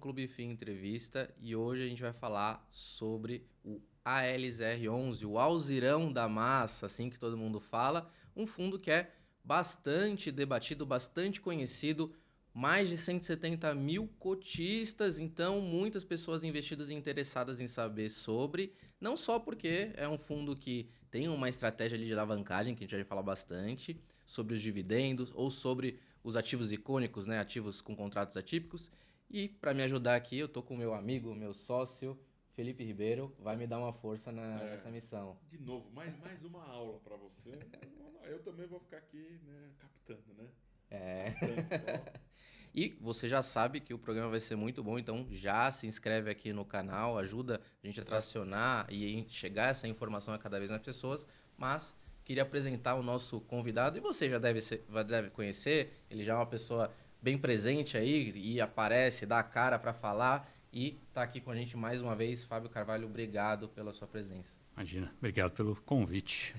Clube FII Entrevista e hoje a gente vai falar sobre o ALZR11, o Alzirão da Massa, assim que todo mundo fala, um fundo que é bastante debatido, bastante conhecido, mais de 170 mil cotistas, então muitas pessoas investidas e interessadas em saber sobre, não só porque é um fundo que tem uma estratégia ali de alavancagem, que a gente vai falar bastante, sobre os dividendos ou sobre os ativos icônicos, né, ativos com contratos atípicos. E para me ajudar aqui, eu tô com o meu amigo, meu sócio, Felipe Ribeiro, vai me dar uma força nessa missão. De novo, mais uma aula para você. Eu também vou ficar aqui, né, captando, né? É. Captando só. E você já sabe que o programa vai ser muito bom, então já se inscreve aqui no canal, ajuda a gente a tracionar e chegar essa informação a cada vez mais pessoas. Mas queria apresentar o nosso convidado e você já deve conhecer, ele já é uma pessoa bem presente aí e aparece, dá a cara para falar e está aqui com a gente mais uma vez. Fábio Carvalho, obrigado pela sua presença. Imagina, obrigado pelo convite.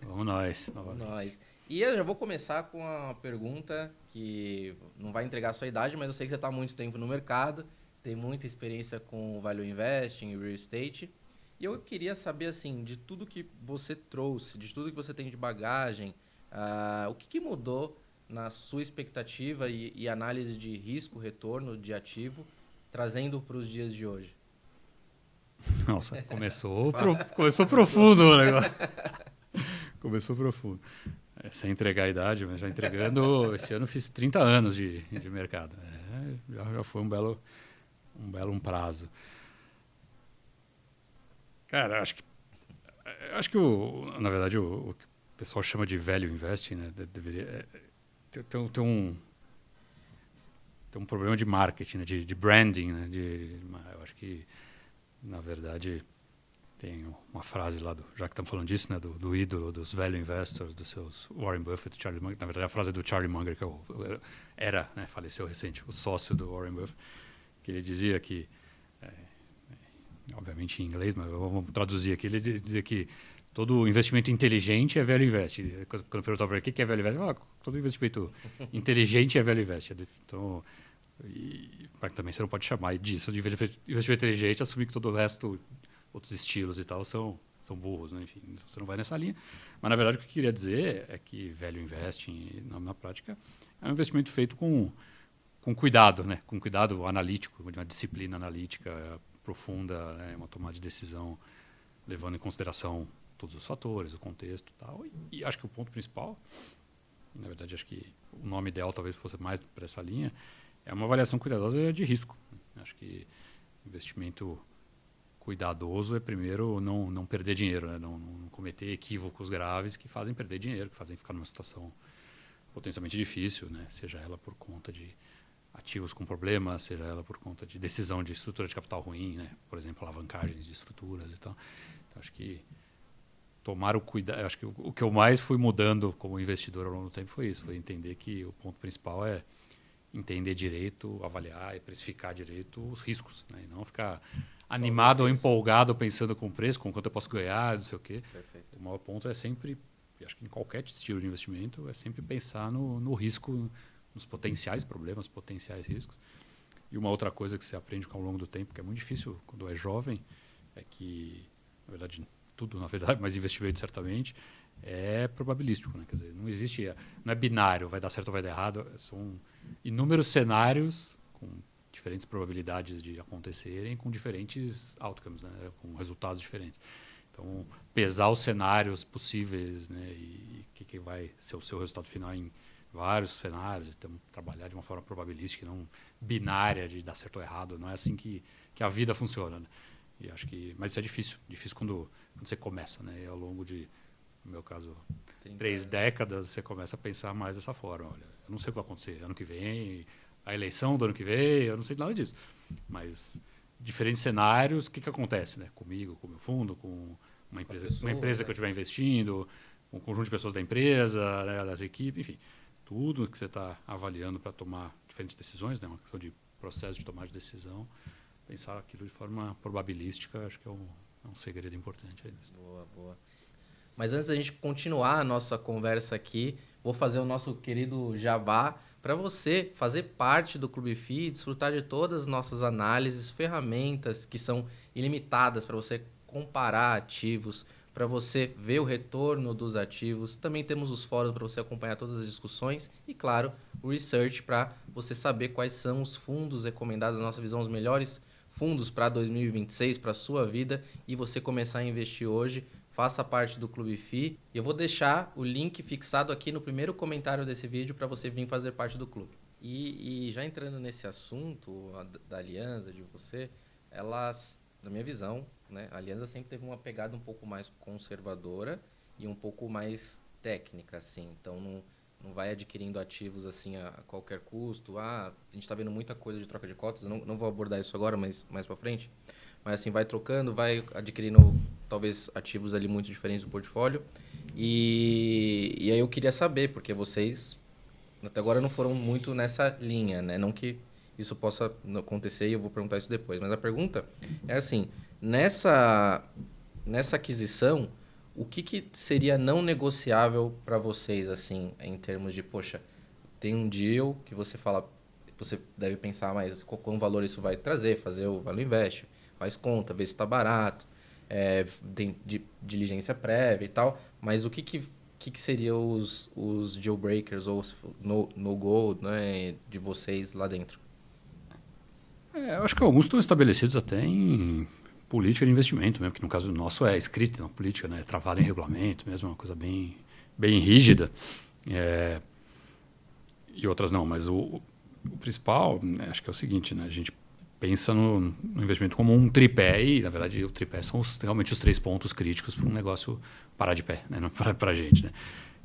Vamos nós. Vamos nós. E eu já vou começar com uma pergunta que não vai entregar a sua idade, mas eu sei que você está há muito tempo no mercado, tem muita experiência com Value Investing e Real Estate. E eu queria saber, assim, de tudo que você trouxe, de tudo que você tem de bagagem, o que mudou na sua expectativa e análise de risco, retorno de ativo, trazendo para os dias de hoje? Nossa, começou profundo o negócio. Começou profundo. Sem entregar a idade, mas já entregando. Esse ano eu fiz 30 anos de mercado. Já foi um belo prazo. Cara, acho que na verdade o que o pessoal chama de value investing, né, deveria ter um problema de marketing, né, de branding, né, eu acho que na verdade tem uma frase lá, já que estamos falando disso, né, do ídolo dos value investors, dos seus Warren Buffett, Charlie Munger. Na verdade, a frase é do Charlie Munger, que era, né, faleceu recente, o sócio do Warren Buffett, que ele dizia que, obviamente em inglês, mas vamos traduzir aqui, ele dizia que todo investimento inteligente é value investing. Quando eu perguntava para ele o que é value investing, todo investimento inteligente é value investing. Então, mas também você não pode chamar disso de investimento inteligente, assumir que todo o resto, outros estilos e tal, são burros, né? Enfim, você não vai nessa linha. Mas, na verdade, o que eu queria dizer é que value investing, na prática, é um investimento feito com cuidado, né? Com cuidado analítico, uma disciplina analítica profunda, né? Uma tomada de decisão levando em consideração todos os fatores, o contexto e tal. E acho que o ponto principal, na verdade, acho que o nome ideal talvez fosse mais para essa linha, é uma avaliação cuidadosa de risco. Acho que investimento cuidadoso é, primeiro, não perder dinheiro, né? Não cometer equívocos graves que fazem perder dinheiro, que fazem ficar numa situação potencialmente difícil, né? Seja ela por conta de ativos com problemas, seja ela por conta de decisão de estrutura de capital ruim, né? Por exemplo, alavancagens de estruturas e tal. Então, acho que tomar o cuidado... Acho que o que eu mais fui mudando como investidor ao longo do tempo foi isso, foi entender que o ponto principal é entender direito, avaliar e precificar direito os riscos, né? E não ficar animado ou empolgado pensando com o preço, com quanto eu posso ganhar, não sei o quê. Perfeito. O maior ponto é sempre, acho que em qualquer estilo de investimento, é sempre pensar no risco, nos potenciais problemas, potenciais riscos. E uma outra coisa que você aprende ao longo do tempo, que é muito difícil quando é jovem, é que, na verdade, tudo, na verdade, mas investimento certamente, é probabilístico, né? Quer dizer, não é binário, vai dar certo ou vai dar errado, são inúmeros cenários com diferentes probabilidades de acontecerem, com diferentes outcomes, né? Com resultados diferentes. Então, pesar os cenários possíveis, né? E o que vai ser o seu resultado final em vários cenários, então, trabalhar de uma forma probabilística, não binária de dar certo ou errado, não é assim que a vida funciona, né? E acho que, mas isso é difícil quando você começa, né? E ao longo de, no meu caso, 3 décadas, você começa a pensar mais dessa forma. Olha, eu não sei o que vai acontecer ano que vem, a eleição do ano que vem, eu não sei nada disso. Mas diferentes cenários, o que acontece, né? Comigo, com o meu fundo, com uma empresa que eu estiver investindo, com um conjunto de pessoas da empresa, né, das equipes, enfim. Tudo que você está avaliando para tomar diferentes decisões, né? Uma questão de processo de tomar de decisão. Pensar aquilo de forma probabilística, acho que é um segredo importante aí nisso. Boa. Mas antes da gente continuar a nossa conversa aqui, vou fazer o nosso querido jabá para você fazer parte do Clube FI, desfrutar de todas as nossas análises, ferramentas que são ilimitadas para você comparar ativos, para você ver o retorno dos ativos. Também temos os fóruns para você acompanhar todas as discussões e, claro, o research para você saber quais são os fundos recomendados na nossa visão, os melhores fundos para 2026, para a sua vida, e você começar a investir hoje. Faça parte do Clube FI. E eu vou deixar o link fixado aqui no primeiro comentário desse vídeo para você vir fazer parte do clube. E já entrando nesse assunto da Alianza, de você, elas, na minha visão, né, a Alianza sempre teve uma pegada um pouco mais conservadora e um pouco mais técnica, assim. Então, não vai adquirindo ativos assim a qualquer custo. A gente está vendo muita coisa de troca de cotas. Eu não vou abordar isso agora, mas mais para frente. Mas assim, vai trocando, vai adquirindo talvez ativos ali muito diferentes do portfólio. E aí eu queria saber, porque vocês até agora não foram muito nessa linha, né? Não que isso possa acontecer e eu vou perguntar isso depois. Mas a pergunta é assim, nessa aquisição, o que seria não negociável para vocês, assim, em termos de, poxa, tem um deal que você fala, você deve pensar mais qual valor isso vai trazer, fazer o Value Invest, faz conta, vê se está barato, tem diligência prévia e tal, mas o que seriam os deal breakers ou no-go, né, de vocês lá dentro? Eu acho que alguns estão estabelecidos até em política de investimento mesmo, que no caso nosso é escrito na política, né, travado em regulamento mesmo, uma coisa bem, bem rígida. E outras não, mas o principal, né, acho que é o seguinte, né, a gente pensa no investimento como um tripé e, na verdade, o tripé são realmente os 3 pontos críticos para um negócio parar de pé, né, para a gente, né,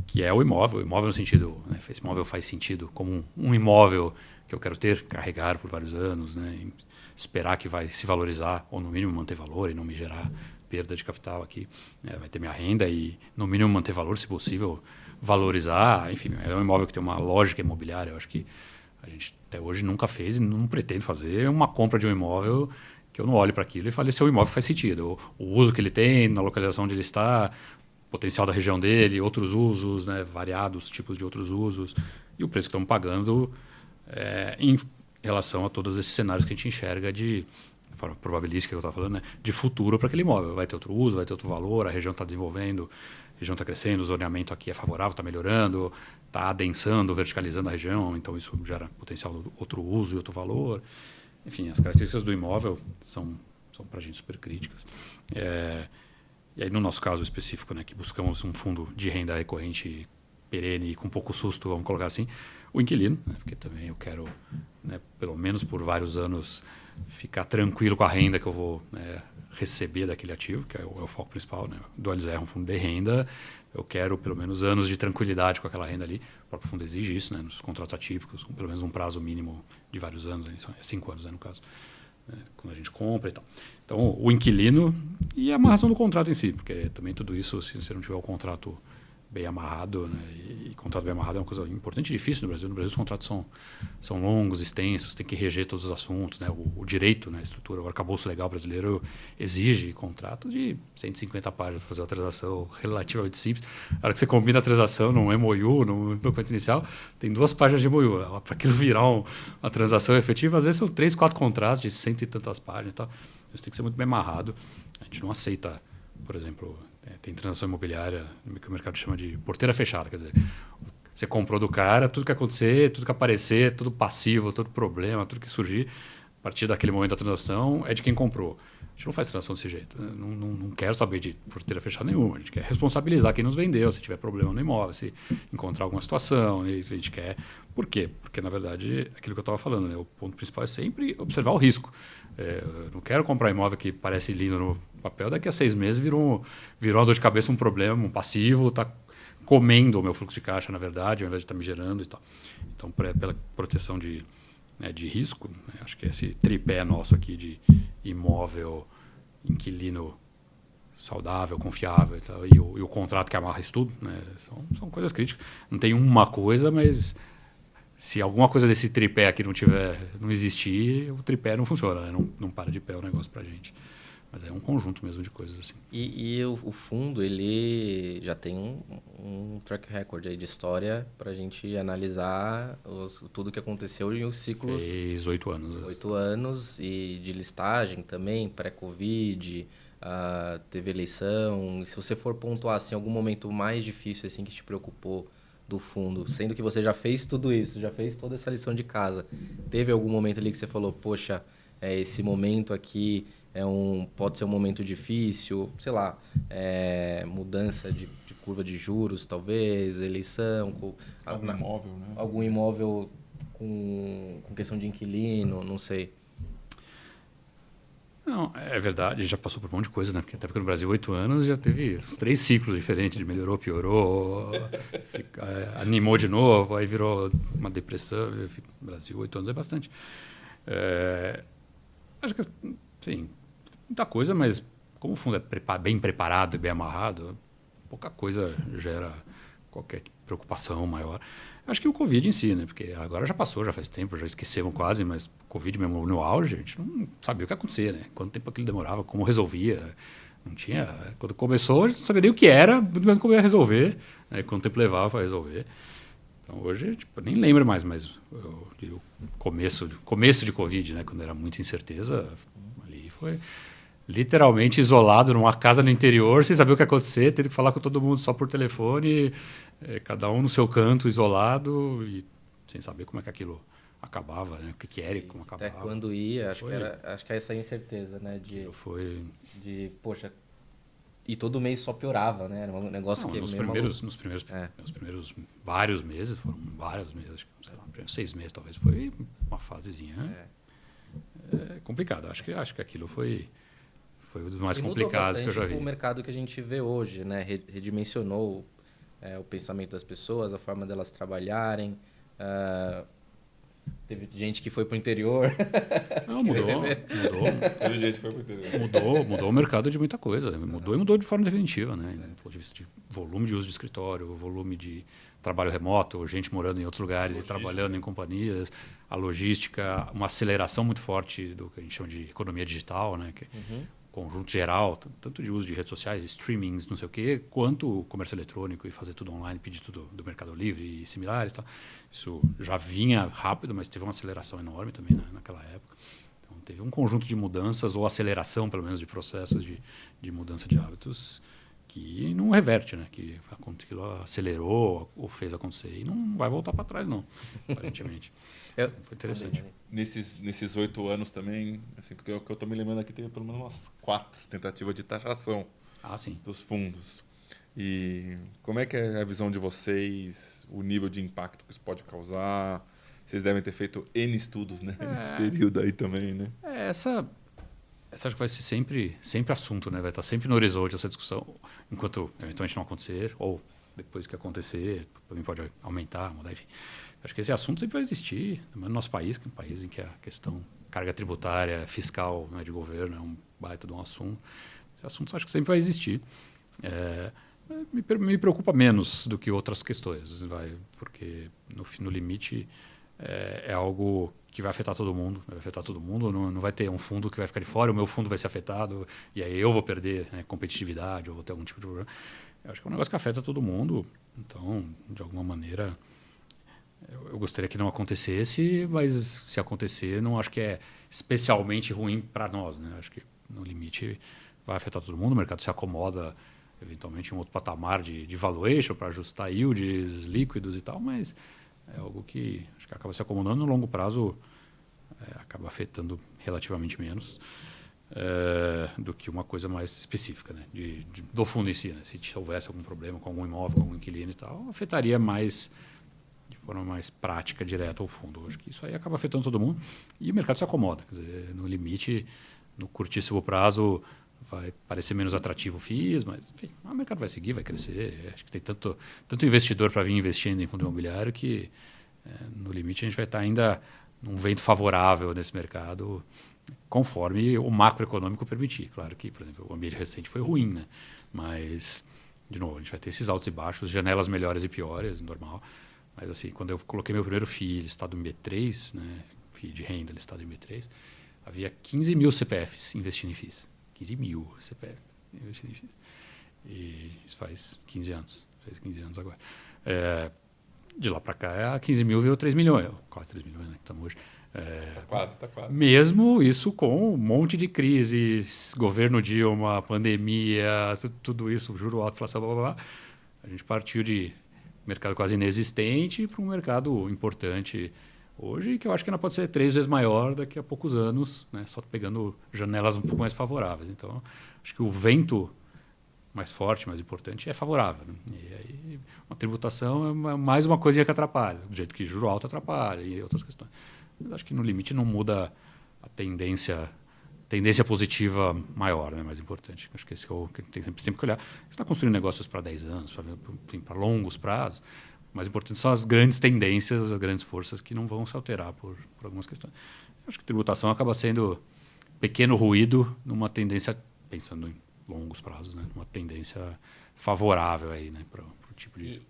que é o imóvel no sentido, né, esse imóvel faz sentido como um imóvel que eu quero ter, carregar por vários anos, né, esperar que vai se valorizar ou, no mínimo, manter valor e não me gerar perda de capital aqui, né, vai ter minha renda e, no mínimo, manter valor, se possível, valorizar, enfim, é um imóvel que tem uma lógica imobiliária, eu acho que a gente até hoje nunca fez e não pretende fazer uma compra de um imóvel que eu não olhe para aquilo e fale se o imóvel faz sentido. O uso que ele tem, na localização onde ele está, potencial da região dele, outros usos, né, variados tipos de outros usos e o preço que estamos pagando em relação a todos esses cenários que a gente enxerga de forma probabilística que eu estava falando, né, de futuro para aquele imóvel. Vai ter outro uso, vai ter outro valor, a região está desenvolvendo, a região está crescendo, o zoneamento aqui é favorável, está melhorando, está adensando, verticalizando a região, então isso gera potencial de outro uso e outro valor. Enfim, as características do imóvel são para a gente super críticas. E aí, no nosso caso específico, né, que buscamos um fundo de renda recorrente perene e com pouco susto, vamos colocar assim, o inquilino, né, porque também eu quero, né, pelo menos por vários anos, ficar tranquilo com a renda que eu vou, né, receber daquele ativo, que é o foco principal, né? Do Alianza é um fundo de renda, eu quero pelo menos anos de tranquilidade com aquela renda ali. O próprio fundo exige isso, né, nos contratos atípicos, com pelo menos um prazo mínimo de vários anos, né, 5 anos, né, no caso, né, quando a gente compra e tal. Então, o inquilino e a amarração do contrato em si, porque também tudo isso, se você não tiver o contrato bem amarrado, né, e contrato bem amarrado é uma coisa importante e difícil no Brasil. No Brasil, os contratos são longos, extensos, tem que reger todos os assuntos, né, o direito, né, a estrutura, o arcabouço legal brasileiro exige contrato de 150 páginas para fazer uma transação relativamente simples. A hora que você combina a transação num MOU, no documento inicial, tem 2 páginas de MOU. Para aquilo virar uma transação efetiva, às vezes são 3, 4 contratos de 100 e tantas páginas e tal. Isso tem que ser muito bem amarrado. A gente não aceita, por exemplo, tem transação imobiliária que o mercado chama de porteira fechada, quer dizer, você comprou do cara, tudo que acontecer, tudo que aparecer, tudo passivo, todo problema, tudo que surgir, a partir daquele momento da transação, é de quem comprou. A gente não faz transação desse jeito, né? Não quero saber de porteira fechada nenhuma, a gente quer responsabilizar quem nos vendeu, se tiver problema no imóvel, se encontrar alguma situação, a gente quer... Por quê? Porque, na verdade, aquilo que eu estava falando, né? O ponto principal é sempre observar o risco. Eu não quero comprar imóvel que parece lindo no papel, daqui a 6 meses virou uma dor de cabeça, um problema, um passivo, está comendo o meu fluxo de caixa, na verdade, ao invés de estar me gerando e tal. Então, pela proteção de risco, né, acho que esse tripé nosso aqui de imóvel, inquilino saudável, confiável e o contrato que amarra isso tudo, né, são coisas críticas. Não tem uma coisa, mas se alguma coisa desse tripé aqui não existir, o tripé não funciona, né? Não para de pé o negócio para a gente. Mas é um conjunto mesmo de coisas assim. E o fundo, ele já tem um track record aí de história para a gente analisar tudo que aconteceu em os ciclos. Fez 8 anos. 8 anos e de listagem também, pré-Covid, teve eleição. E se você for pontuar assim, algum momento mais difícil assim que te preocupou do fundo, sendo que você já fez tudo isso, já fez toda essa lição de casa, teve algum momento ali que você falou, poxa, esse momento aqui pode ser um momento difícil, sei lá, mudança de curva de juros, talvez, eleição, Algum imóvel, né? Algum imóvel com questão de inquilino, não sei. Não, é verdade, já passou por um monte de coisa, né? Até porque no Brasil, 8 anos, já teve os 3 ciclos diferentes, de melhorou, piorou, animou de novo, aí virou uma depressão. No Brasil, 8 anos é bastante. Acho que, sim, muita coisa, mas como o fundo é bem preparado e bem amarrado, pouca coisa gera qualquer preocupação maior. Acho que o Covid em si, né? Porque agora já passou, já faz tempo, já esquecemos quase, mas o Covid mesmo no auge, a gente não sabia o que ia acontecer, né? Quanto tempo aquilo demorava, como resolvia. Não tinha... Quando começou, a gente não sabia nem o que era, como ia resolver, né? Quanto tempo levava para resolver. Então, hoje, tipo, eu nem lembro mais, mas o começo de Covid, né? Quando era muita incerteza, ali foi literalmente isolado numa casa no interior, sem saber o que ia acontecer, tendo que falar com todo mundo só por telefone, cada um no seu canto, isolado, e sem saber como é que aquilo acabava, né? O que era e como acabava. Até quando ia, acho que é essa incerteza, né? Poxa, e todo mês só piorava, né? Era um negócio que... Nos primeiros vários meses, foram vários meses, acho que, sei lá, nos primeiros 6 meses talvez, foi uma fasezinha complicada. Acho que aquilo foi um dos mais complicados que eu já vi. O mercado que a gente vê hoje, né? Redimensionou o pensamento das pessoas, a forma delas trabalharem. Teve gente que foi para o interior. Não, mudou. Teve gente que foi para o interior. Mudou o mercado de muita coisa. Mudou de forma definitiva, né? Do ponto de vista de volume de uso de escritório, volume de trabalho remoto, gente morando em outros lugares e trabalhando em companhias, a logística, uma aceleração muito forte do que a gente chama de economia digital, né? Que conjunto geral, tanto de uso de redes sociais, streamings, não sei o quê, quanto o comércio eletrônico e fazer tudo online, pedir tudo do Mercado Livre e similares. Tal. Isso já vinha rápido, mas teve uma aceleração enorme também naquela época. Então, teve um conjunto de mudanças, ou aceleração, pelo menos, de processos de mudança de hábitos que não reverte, né? Que aquilo acelerou ou fez acontecer e não vai voltar para trás, não, aparentemente. Foi interessante. Nesses 8 anos também, assim, porque o que eu estou me lembrando aqui, teve pelo menos umas 4 tentativas de taxação dos fundos. E como é que é a visão de vocês, o nível de impacto que isso pode causar? Vocês devem ter feito N estudos, né? Nesse período aí também, né? Essa acho que vai ser sempre assunto, né? Vai estar sempre no horizonte essa discussão, enquanto eventualmente não acontecer, ou depois que acontecer, também pode aumentar, mudar, enfim. Acho que esse assunto sempre vai existir, no nosso país, que é um país em que a questão carga tributária, fiscal, né, de governo é um baita de um assunto. Esse assunto acho que sempre vai existir. Me preocupa menos do que outras questões, porque no limite é algo que vai afetar todo mundo. Não vai ter um fundo que vai ficar de fora, o meu fundo vai ser afetado, e aí eu vou perder, né, competitividade, ou vou ter algum tipo de problema. Eu acho que é um negócio que afeta todo mundo, então, de alguma maneira... Eu gostaria que não acontecesse, mas se acontecer, não acho que é especialmente ruim para nós, né? Acho que, no limite, vai afetar todo mundo. O mercado se acomoda, eventualmente, em um outro patamar de valuation para ajustar yields líquidos e tal, mas é algo que acho que acaba se acomodando no longo prazo, acaba afetando relativamente menos do que uma coisa mais específica, né? Do fundo em si, né? Se houvesse algum problema com algum imóvel, com algum inquilino e tal, afetaria mais... de forma mais prática, direta ao fundo. Acho que isso aí acaba afetando todo mundo e o mercado se acomoda. Quer dizer, no limite, no curtíssimo prazo, vai parecer menos atrativo o FIIs, mas enfim, o mercado vai seguir, vai crescer. Acho que tem tanto investidor para vir investindo em fundo imobiliário que, no limite, a gente vai estar ainda num vento favorável nesse mercado, conforme o macroeconômico permitir. Claro que, por exemplo, o ambiente recente foi ruim, né? Mas, de novo, a gente vai ter esses altos e baixos, janelas melhores e piores, normal. Mas, assim, quando eu coloquei meu primeiro FII listado em B3, né, FII de renda listado em B3, havia 15 mil CPFs investindo em FIIs. 15 mil CPF investindo em FIIs. E isso faz 15 anos. Fez 15 anos agora. De lá para cá, 15 mil virou 3 milhões. Quase 3 milhões, né? Estamos hoje. Tá quase. Mesmo isso com um monte de crises, governo Dilma, pandemia, tudo isso, juro alto, inflação, blá, blá, blá. A gente partiu de mercado quase inexistente para um mercado importante hoje, que eu acho que ainda pode ser 3 vezes maior daqui a poucos anos, né? Só pegando janelas um pouco mais favoráveis. Então, acho que o vento mais forte, mais importante, é favorável. Né? E aí, uma tributação é mais uma coisinha que atrapalha, do jeito que juro alto atrapalha e outras questões. Mas acho que no limite não muda a tendência positiva maior, né? Mais importante. Acho que esse é o que tem sempre que olhar. Você está construindo negócios para 10 anos, para longos prazos. O mais importante são as grandes tendências, as grandes forças que não vão se alterar por algumas questões. Acho que tributação acaba sendo pequeno ruído numa tendência, pensando em longos prazos, né? Uma tendência favorável aí, né? Para o tipo de...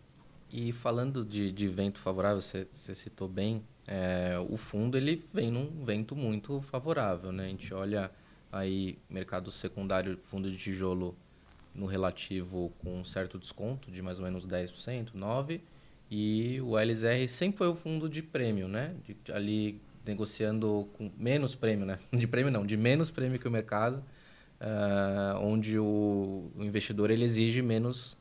E falando de vento favorável, você citou bem, o fundo ele vem num vento muito favorável, né? A gente olha aí mercado secundário, fundo de tijolo no relativo com um certo desconto de mais ou menos 10%, 9%, e o LZR sempre foi o fundo de prêmio, né? Ali negociando com menos prêmio, né? De prêmio não, de menos prêmio que o mercado, onde o investidor ele exige menos,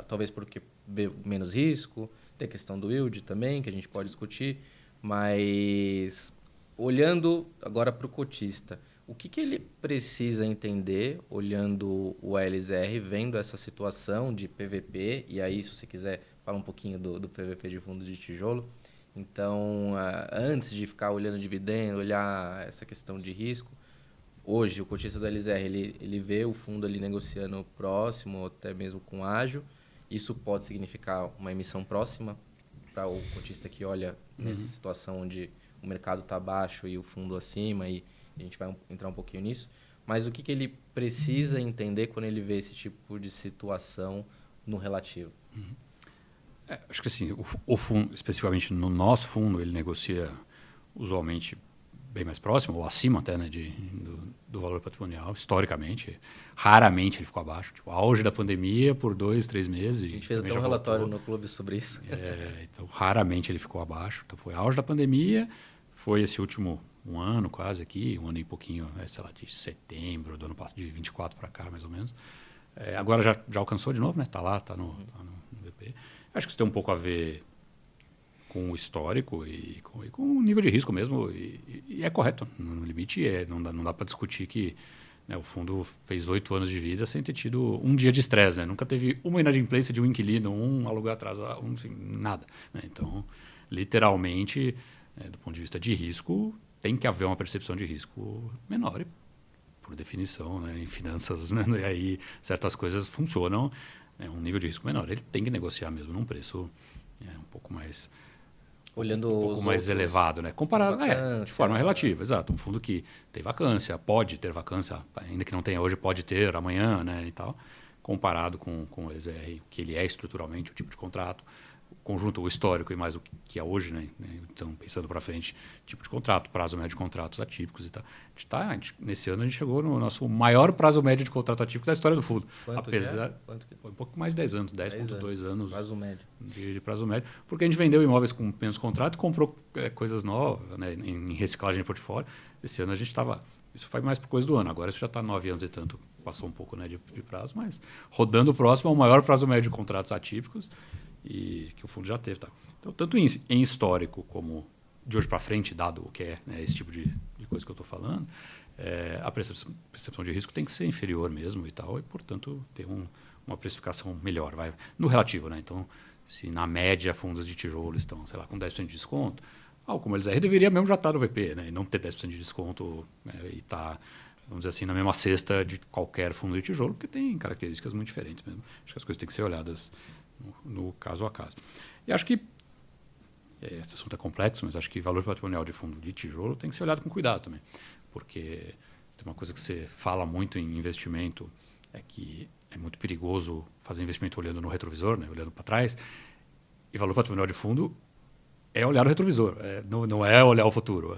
talvez porque vê menos risco, tem a questão do yield também, que a gente pode discutir, mas olhando agora para o cotista, o que ele precisa entender, olhando o ALZR, vendo essa situação de PVP, e aí, se você quiser falar um pouquinho do PVP de fundo de tijolo, então, antes de ficar olhando dividendo, olhar essa questão de risco, hoje o cotista do LZR ele vê o fundo ali negociando próximo, até mesmo com ágio. Isso pode significar uma emissão próxima para o cotista que olha nessa situação onde o mercado está baixo e o fundo acima, e a gente vai entrar um pouquinho nisso. Mas o que ele precisa entender quando ele vê esse tipo de situação no relativo? Acho que assim, o fundo, especificamente no nosso fundo, ele negocia usualmente bem mais próximo, ou acima até, né, do valor patrimonial, historicamente. Raramente ele ficou abaixo. Tipo, auge da pandemia por 2, 3 meses. A gente fez até um relatório no clube sobre isso. Então, raramente ele ficou abaixo. Então, foi auge da pandemia, foi esse último um ano quase aqui, um ano e pouquinho, sei lá, de setembro do ano passado, de 24 para cá, mais ou menos. Agora já alcançou de novo, né? Está lá, está no VP. Acho que isso tem um pouco a ver com o histórico e com o nível de risco mesmo, e é correto. No limite, não dá para discutir que, né, o fundo fez 8 anos de vida sem ter tido um dia de estresse. Né? Nunca teve uma inadimplência de um inquilino, um aluguel atrasado, assim, nada. Né? Então, literalmente, do ponto de vista de risco, tem que haver uma percepção de risco menor. E, por definição, né, em finanças, né, e aí certas coisas funcionam, um nível de risco menor. Ele tem que negociar mesmo num preço um pouco mais... Olhando um pouco mais elevado, né? Comparado, de forma relativa, exato. Um fundo que tem vacância, pode ter vacância, ainda que não tenha hoje, pode ter amanhã, né, e tal, comparado com o LZR, que ele é estruturalmente o tipo de contrato, o conjunto, o histórico e mais o que é hoje, né? Então, pensando para frente, tipo de contrato, prazo médio de contratos atípicos e tal. Nesse ano a gente chegou no nosso maior prazo médio de contrato atípico da história do fundo. Quanto Foi um pouco mais de 10 anos, 10,2 anos prazo médio. De prazo médio, porque a gente vendeu imóveis com menos contrato e comprou coisas novas, né, em reciclagem de portfólio. Esse ano a gente estava... Isso foi mais por coisa do ano. Agora isso já está 9 anos e tanto, passou um pouco, né, de prazo, mas rodando próximo ao maior prazo médio de contratos atípicos e que o fundo já teve. Tá? Então, tanto em histórico como de hoje para frente, dado o que é, né, esse tipo de coisa que eu estou falando, a percepção de risco tem que ser inferior mesmo e tal, e, portanto, ter uma precificação melhor. No relativo, né? Então, se na média fundos de tijolo estão, sei lá, com 10% de desconto, como eles deveria mesmo já estar no VP, né? E não ter 10% de desconto, e estar, vamos dizer assim, na mesma cesta de qualquer fundo de tijolo, porque tem características muito diferentes mesmo. Acho que as coisas têm que ser olhadas no caso a caso. E acho que, esse assunto é complexo, mas acho que valor patrimonial de fundo de tijolo tem que ser olhado com cuidado também, porque se tem uma coisa que você fala muito em investimento, é que é muito perigoso fazer investimento olhando no retrovisor, né? Olhando para trás, e valor patrimonial de fundo é olhar o retrovisor, não é olhar o futuro.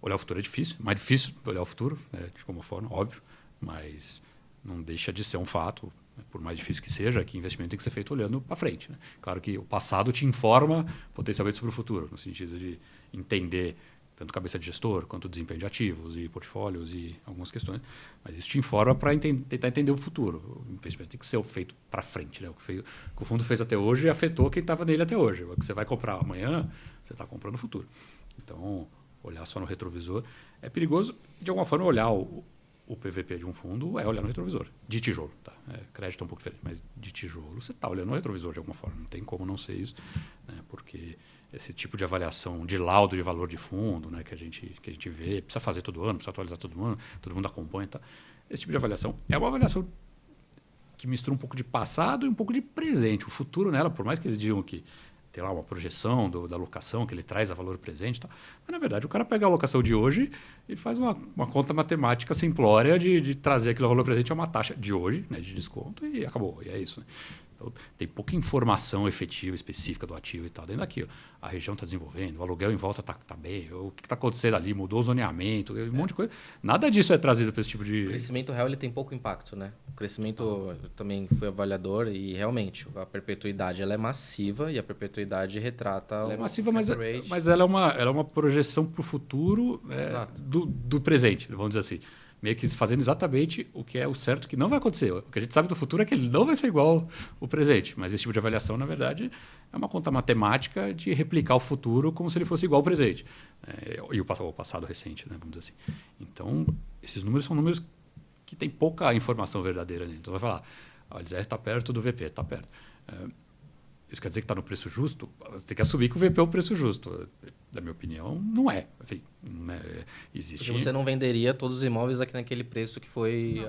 Olhar o futuro é difícil, mais difícil olhar o futuro, de alguma forma, óbvio, Mas não deixa de ser um fato, por mais difícil que seja, que investimento tem que ser feito olhando para frente. Né? Claro que o passado te informa potencialmente sobre o futuro, no sentido de entender tanto cabeça de gestor, quanto desempenho de ativos e portfólios e algumas questões. Mas isso te informa para tentar entender o futuro. O investimento tem que ser feito para frente. Né? O que o fundo fez até hoje afetou quem estava nele até hoje. O que você vai comprar amanhã, você está comprando no futuro. Então, olhar só no retrovisor é perigoso. De alguma forma, olhar o PVP de um fundo é olhar no retrovisor. De tijolo. Tá? Crédito é um pouco diferente, mas de tijolo você está olhando no retrovisor de alguma forma. Não tem como não ser isso, né? Porque esse tipo de avaliação de laudo de valor de fundo, né, que a gente vê, precisa fazer todo ano, precisa atualizar todo mundo acompanha. Tá? Esse tipo de avaliação é uma avaliação que mistura um pouco de passado e um pouco de presente. O futuro nela, por mais que eles digam que tem lá uma projeção da alocação, que ele traz a valor presente, tá? Mas, na verdade, o cara pega a alocação de hoje e faz uma conta matemática simplória de trazer aquele valor presente a uma taxa de hoje, né, de desconto, e acabou. E é isso. Né? Então, tem pouca informação efetiva, específica do ativo e tal dentro daquilo. A região está desenvolvendo, o aluguel em volta está bem, o que está acontecendo ali, mudou o zoneamento, um monte de coisa. Nada disso é trazido para esse tipo de... O crescimento real ele tem pouco impacto, né? O crescimento, eu também fui avaliador e realmente a perpetuidade ela é massiva e a perpetuidade retrata... Ela é massiva, mas ela é uma projeção para o futuro do presente, vamos dizer assim. Meio que fazendo exatamente o que é o certo, que não vai acontecer. O que a gente sabe do futuro é que ele não vai ser igual ao presente. Mas esse tipo de avaliação, na verdade, é uma conta matemática de replicar o futuro como se ele fosse igual ao presente. E o passado recente, né, vamos dizer assim. Então, esses números são números que têm pouca informação verdadeira nele. Então, vai falar, o LZR está perto do VP, está perto. Isso quer dizer que está no preço justo? Você tem que assumir que o VP é o preço justo. Na minha opinião, não é. Enfim, existe... Porque você não venderia todos os imóveis aqui naquele preço que foi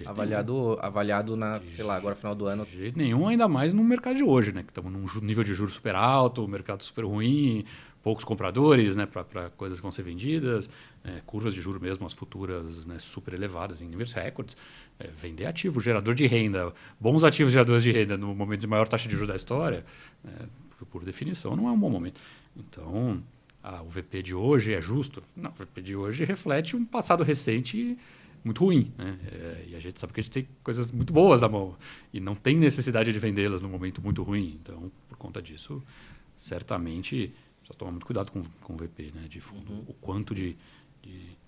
avaliado na, sei lá, agora final do ano. De jeito nenhum, ainda mais no mercado de hoje, né? Que estamos num nível de juros super alto, mercado super ruim, poucos compradores, né, para coisas que vão ser vendidas, curvas de juros mesmo, as futuras, né, super elevadas, em níveis recordes. Vender ativo, gerador de renda, bons ativos geradores de renda no momento de maior taxa de juros da história, por definição, não é um bom momento. Então, o VP de hoje é justo? Não, o VP de hoje reflete um passado recente muito ruim. Né? E a gente sabe que a gente tem coisas muito boas na mão e não tem necessidade de vendê-las num momento muito ruim. Então, por conta disso, certamente, precisa tomar muito cuidado com o VP, né, de fundo, o quanto de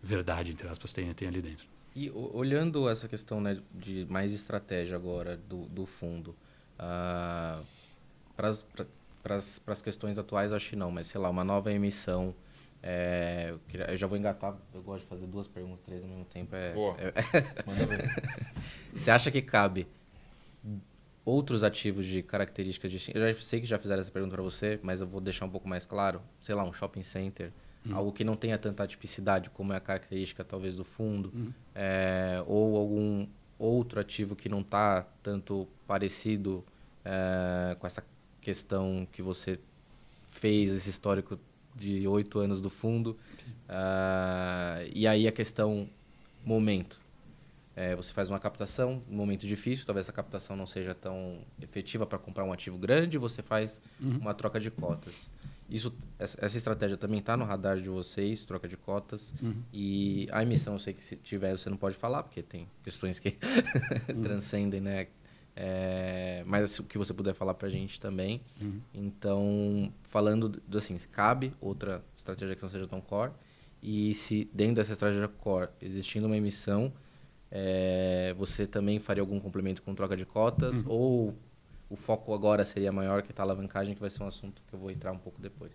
verdade, entre aspas, tem ali dentro. E olhando essa questão, né, de mais estratégia agora do fundo, para as questões atuais, acho que não, mas sei lá, uma nova emissão, eu já vou engatar, eu gosto de fazer 2 perguntas, 3 ao mesmo tempo. Boa, manda ver. Você acha que cabe outros ativos de características distintas? Eu já sei que já fizeram essa pergunta para você, mas eu vou deixar um pouco mais claro. Sei lá, um shopping center, algo que não tenha tanta tipicidade como é a característica talvez do fundo, ou algum outro ativo que não está tanto parecido com essa questão que você fez, esse histórico de 8 anos do fundo. E aí a questão momento. Você faz uma captação, um momento difícil, talvez essa captação não seja tão efetiva para comprar um ativo grande, você faz uma troca de cotas. Essa estratégia também está no radar de vocês, troca de cotas. E a emissão, eu sei que se tiver você não pode falar, porque tem questões que transcendem, né? Mas o que você puder falar para a gente também. Então, falando assim, se cabe outra estratégia que não seja tão core, e se dentro dessa estratégia core, existindo uma emissão, você também faria algum complemento com troca de cotas, ou o foco agora seria maior que a alavancagem, que vai ser um assunto que eu vou entrar um pouco depois?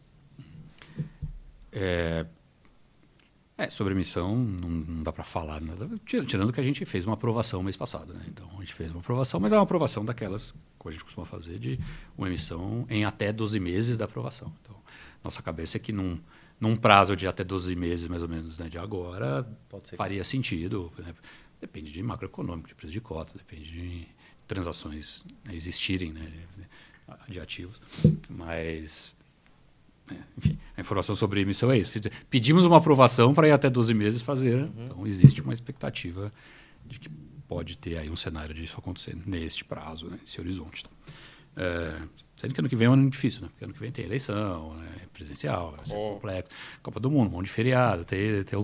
Sobre emissão, não dá para falar nada, tirando que a gente fez uma aprovação mês passado. Né? Então, a gente fez uma aprovação, mas é uma aprovação daquelas, como a gente costuma fazer, de uma emissão em até 12 meses da aprovação. Então, nossa cabeça é que num prazo de até 12 meses, mais ou menos, né, de agora, faria sentido. Né? Depende de macroeconômico, de preço de cota, depende de transações, né, existirem, né, de ativos. Mas, enfim, a informação sobre a emissão é isso. Pedimos uma aprovação para ir até 12 meses fazer. Então, existe uma expectativa de que pode ter aí um cenário disso acontecer neste prazo, né, nesse horizonte. Sendo que ano que vem é um ano difícil, né? Porque ano que vem tem eleição, né? Presencial, vai ser complexo. Copa do Mundo, um monte de feriado, tem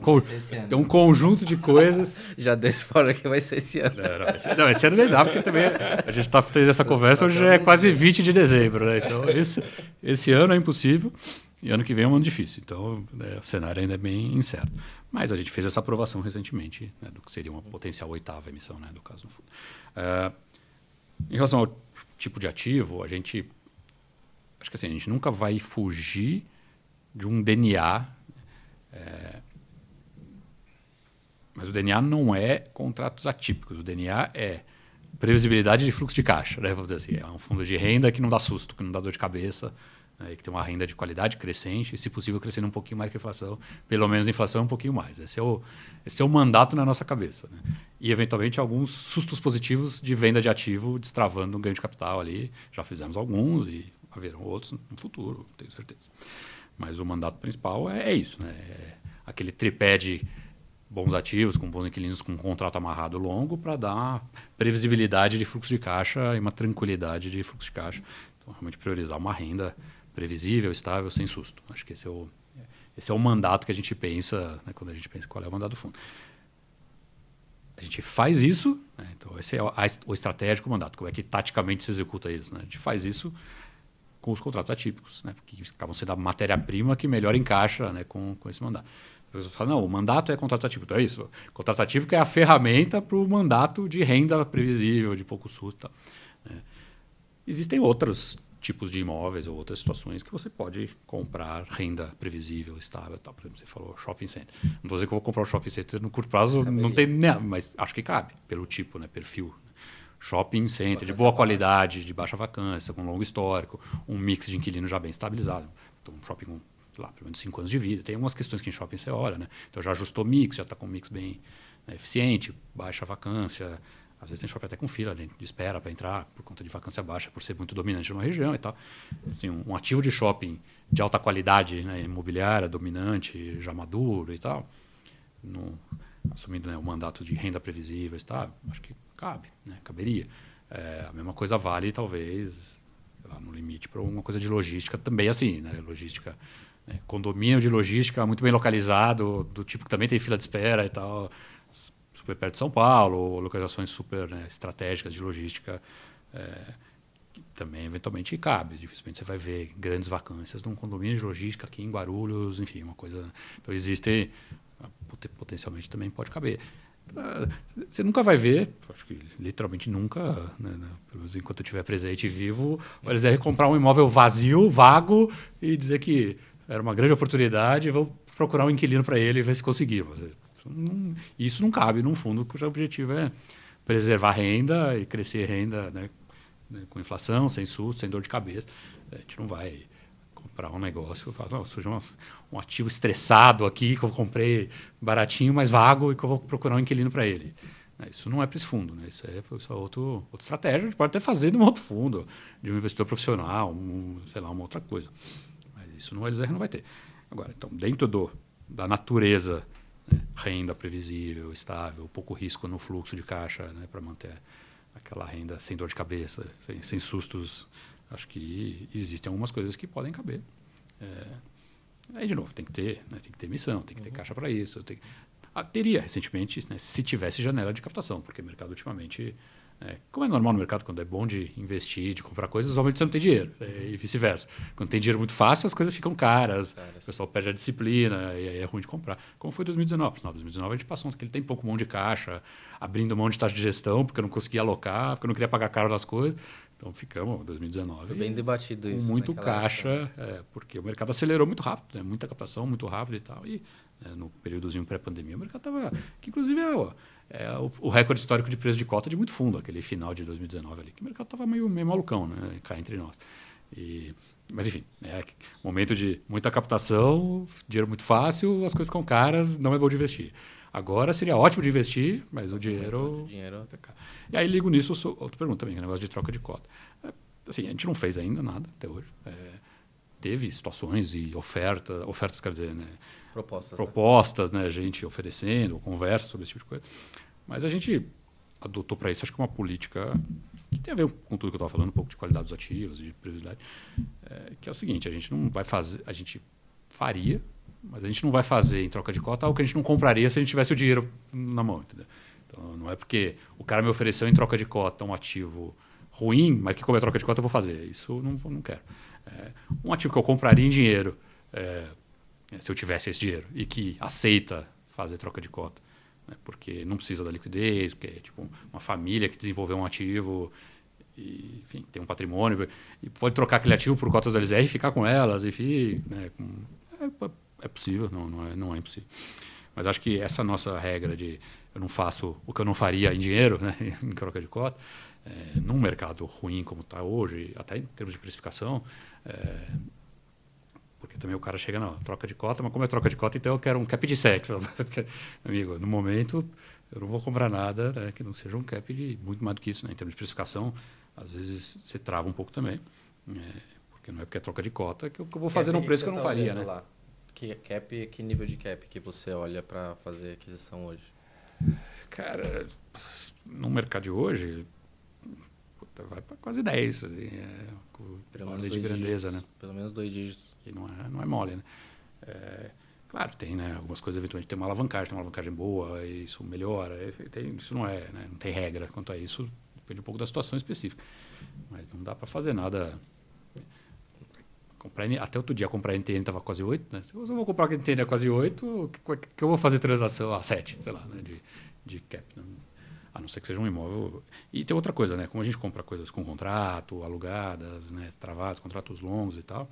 um conjunto de coisas. Já deu spoiler que vai ser esse ano. Não, esse ano nem dá, porque também a gente está tendo essa conversa, hoje já é quase 20 de dezembro, né? Então, esse ano é impossível e ano que vem é um ano difícil. Então, o cenário ainda é bem incerto. Mas a gente fez essa aprovação recentemente, né, do que seria uma potencial 8ª emissão, né, do caso no fundo. Em relação ao tipo de ativo, acho que assim, a gente nunca vai fugir de um DNA, mas o DNA não é contratos atípicos, o DNA é previsibilidade de fluxo de caixa, né? Vamos dizer assim, é um fundo de renda que não dá susto, que não dá dor de cabeça, né? Que tem uma renda de qualidade crescente, e se possível crescendo um pouquinho mais que a inflação, pelo menos a inflação um pouquinho mais. Esse é o mandato na nossa cabeça, né? E eventualmente alguns sustos positivos de venda de ativo destravando um ganho de capital ali, já fizemos alguns e haverão outros no futuro, tenho certeza. Mas o mandato principal é isso, né? É aquele tripé de bons ativos, com bons inquilinos, com um contrato amarrado longo, para dar uma previsibilidade de fluxo de caixa e uma tranquilidade de fluxo de caixa. Então, realmente priorizar uma renda previsível, estável, sem susto. Acho que esse é o mandato que a gente pensa, né, quando a gente pensa qual é o mandato do fundo. A gente faz isso, né? Então esse é o estratégico mandato. Como é que taticamente se executa isso, né? A gente faz isso com os contratos atípicos, né? Porque acabam sendo a matéria-prima que melhor encaixa, né, com esse mandato. A pessoa fala, não, o mandato é contrato atípico. Então é isso. O contrato atípico é a ferramenta para o mandato de renda previsível, de pouco susto. Tá? Existem outros tipos de imóveis ou outras situações que você pode comprar renda previsível, estável. Tá? Por exemplo, você falou shopping center. Não vou dizer que eu vou comprar um shopping center no curto prazo, não tem, mas acho que cabe, pelo tipo, né, perfil. Shopping center de boa qualidade, de baixa vacância, com longo histórico, um mix de inquilino já bem estabilizado. Então, um shopping com, sei lá, pelo menos 5 anos de vida. Tem algumas questões que em shopping você olha, né? Então, já ajustou mix, já está com um mix bem, né, eficiente, baixa vacância. Às vezes tem shopping até com fila de espera para entrar, por conta de vacância baixa, por ser muito dominante numa região e tal. Assim, um ativo de shopping de alta qualidade, né, imobiliária, dominante, já maduro e tal, assumindo, né, o mandato de renda previsível, estável, acho que cabe, né, caberia. A mesma coisa vale, talvez, sei lá, no limite, para uma coisa de logística também assim, né, logística, né, condomínio de logística muito bem localizado, do tipo que também tem fila de espera e tal, super perto de São Paulo, localizações super, né, estratégicas de logística, que também eventualmente cabe. Dificilmente você vai ver grandes vacâncias num condomínio de logística aqui em Guarulhos, enfim, uma coisa. Então existe, potencialmente também pode caber. Você nunca vai ver, acho que literalmente nunca, né, enquanto eu estiver presente e vivo, o LZR comprar um imóvel vazio, vago, e dizer que era uma grande oportunidade, vou procurar um inquilino para ele e ver se conseguir. Isso não cabe num fundo cujo objetivo é preservar renda e crescer renda, né, com inflação, sem susto, sem dor de cabeça. A gente não vai comprar um negócio e falar, não, surge um ativo estressado aqui que eu comprei baratinho, mas vago, e que eu vou procurar um inquilino para ele. Isso não é para esse fundo, né? Isso é outra estratégia. A gente pode até fazer num outro fundo, de um investidor profissional, sei lá, uma outra coisa. Mas isso no LZR não vai ter. Agora, então, dentro da natureza, né, renda previsível, estável, pouco risco no fluxo de caixa, né, para manter aquela renda sem dor de cabeça, sem sustos, acho que existem algumas coisas que podem caber. Aí, de novo, tem que ter emissão, tem que ter caixa para isso. Teria, recentemente, né, se tivesse janela de captação, porque o mercado ultimamente, como é normal no mercado, quando é bom de investir, de comprar coisas, normalmente você não tem dinheiro, e vice-versa. Quando tem dinheiro muito fácil, as coisas ficam caras, o pessoal perde a disciplina, e aí é ruim de comprar. Como foi 2019. No final de 2019, a gente passou aquele tempo pouco mão de caixa, abrindo mão de taxa de gestão, porque eu não conseguia alocar, porque eu não queria pagar caro das coisas. Então, ficamos em 2019. Foi bem debatido isso. Com muito caixa, porque o mercado acelerou muito rápido, né? Muita captação, muito rápido e tal. E no períodozinho pré-pandemia, o mercado estava... Que, inclusive, o recorde histórico de preço de cota de muito fundo, aquele final de 2019 ali, que o mercado estava meio malucão, né? Cá entre nós. Mas, enfim, momento de muita captação, dinheiro muito fácil, as coisas ficam caras, não é bom de investir. Agora seria ótimo de investir, mas o dinheiro... E aí ligo nisso outra pergunta também, o negócio de troca de cota. Assim, a gente não fez ainda nada até hoje. Teve situações e ofertas, quer dizer, né? Propostas, né? A gente oferecendo, conversa sobre esse tipo de coisa. Mas a gente adotou para isso, acho que uma política que que tem a ver com tudo que eu estava falando, um pouco de qualidade dos ativos, de previsibilidade, que é o seguinte, a gente não vai fazer, a gente faria, mas a gente não vai fazer em troca de cota algo que a gente não compraria se a gente tivesse o dinheiro na mão, entendeu? Então, não é porque o cara me ofereceu em troca de cota um ativo ruim, mas que como é troca de cota eu vou fazer. Isso não quero. Um ativo que eu compraria em dinheiro, se eu tivesse esse dinheiro, e que aceita fazer troca de cota, né, porque não precisa da liquidez, porque é tipo uma família que desenvolveu um ativo, e, enfim, tem um patrimônio, e pode trocar aquele ativo por cotas da LZR e ficar com elas, enfim, né, é possível, não é impossível. Mas acho que essa nossa regra de eu não faço o que eu não faria em dinheiro, né, em troca de cota, num mercado ruim como está hoje, até em termos de precificação, porque também o cara chega na troca de cota, mas como é troca de cota, então eu quero um cap de 7. Amigo, no momento eu não vou comprar nada, né, que não seja um cap de muito mais do que isso, né, em termos de precificação, às vezes você trava um pouco também, porque não é porque é troca de cota que eu vou fazer num preço que eu não faria, né? Lá? Que nível de cap que você olha para fazer aquisição hoje? Cara, no mercado de hoje, vai para quase 10, assim, pelo menos de grandeza, dígitos, né? Pelo menos 2 dígitos. Que não é mole, né? Claro, tem, né, algumas coisas, eventualmente tem uma alavancagem boa, e isso melhora, isso não né, não tem regra quanto a isso, depende um pouco da situação específica. Mas não dá para fazer nada. Até outro dia comprar NTN estava quase 8, né? Se eu vou comprar NTN a quase 8, que eu vou fazer transação a 7, sei lá, né, de cap, né? A não ser que seja um imóvel. E tem outra coisa, né? Como a gente compra coisas com contrato, alugadas, né, travados, contratos longos e tal,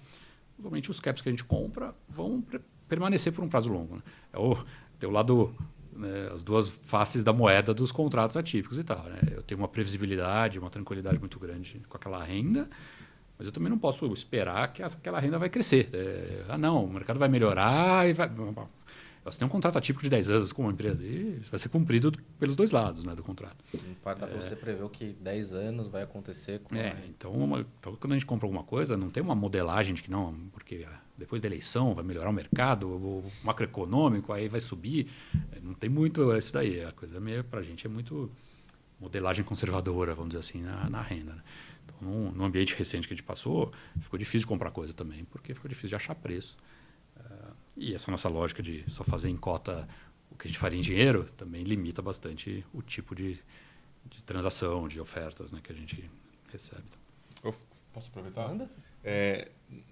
normalmente os caps que a gente compra vão permanecer por um prazo longo, né? Tem o lado, né, as duas faces da moeda dos contratos atípicos e tal, né? Eu tenho uma previsibilidade, uma tranquilidade muito grande com aquela renda, mas eu também não posso esperar que aquela renda vai crescer. Não, o mercado vai melhorar e vai... Você tem um contrato atípico de 10 anos com uma empresa e isso vai ser cumprido pelos dois lados, né, do contrato. Não dá para você prever que 10 anos vai acontecer com então, quando a gente compra alguma coisa, não tem uma modelagem de que não, porque depois da eleição vai melhorar o mercado, o macroeconômico, aí vai subir. Não tem muito isso daí. A coisa para a gente é muito modelagem conservadora, vamos dizer assim, na renda, né? Então, no ambiente recente que a gente passou, ficou difícil de comprar coisa também, porque ficou difícil de achar preço. E essa nossa lógica de só fazer em cota o que a gente faria em dinheiro também limita bastante o tipo de transação, de ofertas, né, que a gente recebe. Eu posso aproveitar? Manda.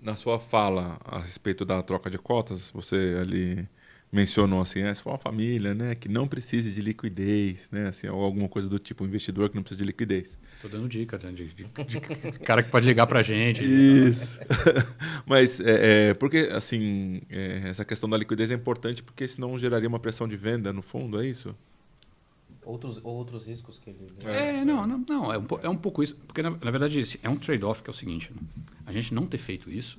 Na sua fala a respeito da troca de cotas, você ali mencionou assim, se for uma família, né, que não precise de liquidez, né, assim, ou alguma coisa do tipo, um investidor que não precisa de liquidez. Estou dando dica, né, de cara que pode ligar para a gente. Isso. Mas porque, assim, essa questão da liquidez é importante porque senão geraria uma pressão de venda no fundo, é isso? Outros riscos que ele... Não, é um pouco isso, porque na verdade é um trade-off que é o seguinte, né? A gente não ter feito isso,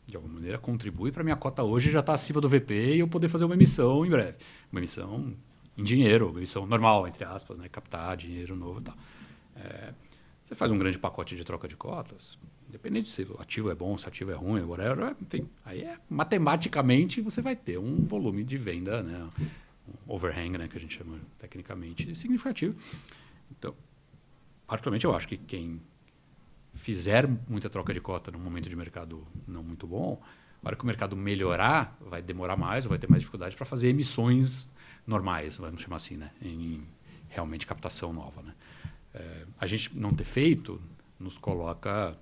de alguma maneira, contribui para a minha cota hoje já estar acima do VP e eu poder fazer uma emissão em breve. Uma emissão em dinheiro, uma emissão normal, entre aspas, né? Captar dinheiro novo e tal. Você faz um grande pacote de troca de cotas, independente se o ativo é bom, se o ativo é ruim, whatever, enfim, aí matematicamente você vai ter um volume de venda, né? Um overhang, né? Que a gente chama tecnicamente, significativo. Então, particularmente eu acho que quem fizer muita troca de cota num momento de mercado não muito bom, na hora que o mercado melhorar, vai demorar mais ou vai ter mais dificuldade para fazer emissões normais, vamos chamar assim, né? Em realmente captação nova, né? A gente não ter feito nos coloca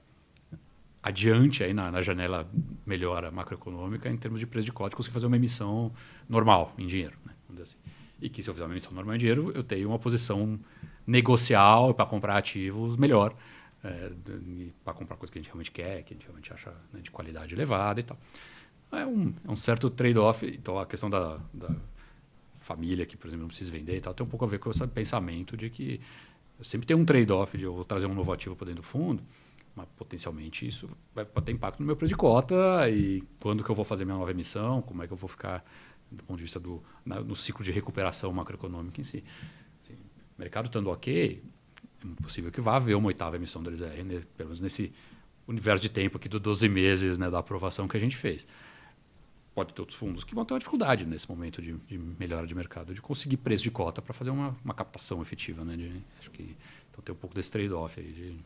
adiante aí na janela melhora macroeconômica em termos de preço de cota, conseguir fazer uma emissão normal em dinheiro, né? Vamos dizer assim. E que se eu fizer uma emissão normal em dinheiro, eu tenho uma posição negocial para comprar ativos melhor, para comprar coisa que a gente realmente quer, que a gente realmente acha, né, de qualidade elevada e tal. É um certo trade-off. Então, a questão da família, que, por exemplo, não precisa vender e tal, tem um pouco a ver com esse pensamento de que eu sempre tenho um trade-off de eu vou trazer um novo ativo para dentro do fundo, mas potencialmente isso vai ter impacto no meu preço de cota e quando que eu vou fazer minha nova emissão, como é que eu vou ficar do ponto de vista no ciclo de recuperação macroeconômica em si. Assim, o mercado estando ok, é possível que vá haver uma 8ª emissão do LZR, pelo menos nesse universo de tempo aqui dos 12 meses, né, da aprovação que a gente fez. pode ter outros fundos que vão ter uma dificuldade nesse momento de melhora de mercado, de conseguir preço de cota para fazer uma captação efetiva. Né? Acho que então tem um pouco desse trade-off aí.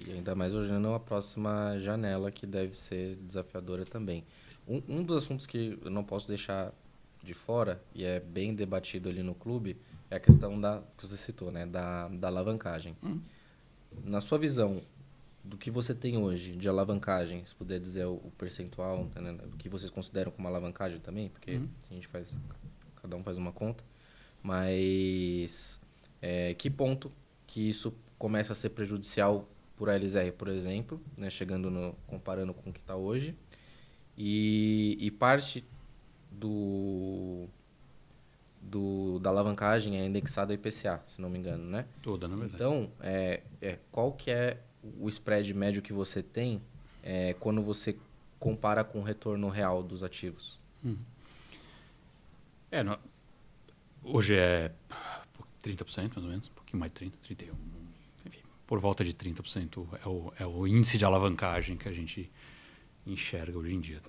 E ainda mais olhando a próxima janela, que deve ser desafiadora também. Um dos assuntos que eu não posso deixar de fora, e é bem debatido ali no clube, é a questão que você citou, né? da alavancagem. Na sua visão, do que você tem hoje de alavancagem, se puder dizer o percentual, né, do que vocês consideram como alavancagem também, porque a gente cada um faz uma conta, mas que ponto que isso começa a ser prejudicial por LZR, por exemplo, né, comparando com o que está hoje, e parte da alavancagem é indexada ao IPCA, se não me engano, né? Toda, na verdade. Então, qual que é o spread médio que você tem quando você compara com o retorno real dos ativos? Hoje é 30%, mais ou menos, um pouquinho mais de 30%, 31%, enfim, por volta de 30% é o índice de alavancagem que a gente enxerga hoje em dia.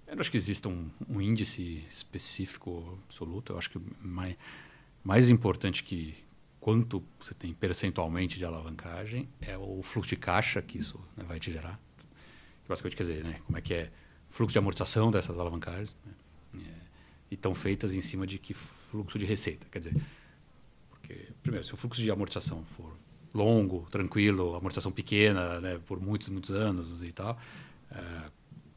Eu não acho que exista um índice específico absoluto. Eu acho que mais importante que quanto você tem percentualmente de alavancagem é o fluxo de caixa que isso, né, vai te gerar. Que basicamente quer dizer, né, como é que é o fluxo de amortização dessas alavancagens, né, e estão feitas em cima de que fluxo de receita. Quer dizer, porque, primeiro, se o fluxo de amortização for longo, tranquilo, amortização pequena, né, por muitos anos e tal,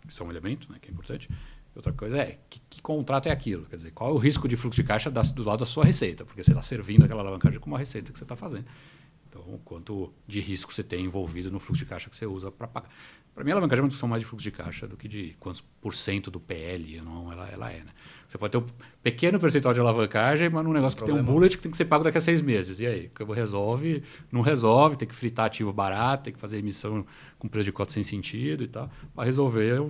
isso é um elemento, né, que é importante. Outra coisa é, que contrato é aquilo? Quer dizer, qual é o risco de fluxo de caixa do lado da sua receita? Porque você está servindo aquela alavancagem como uma receita que você está fazendo. Então, quanto de risco você tem envolvido no fluxo de caixa que você usa para pagar. Para mim, a alavancagem é uma discussão mais de fluxo de caixa do que de quantos % do PL não ela é. Né? Você pode ter um pequeno percentual de alavancagem, mas num negócio que tem um bullet que tem que ser pago daqui a 6 meses. E aí? Resolve? Não resolve, tem que fritar ativo barato, tem que fazer emissão com preço de cota sem sentido e tal. Para resolver...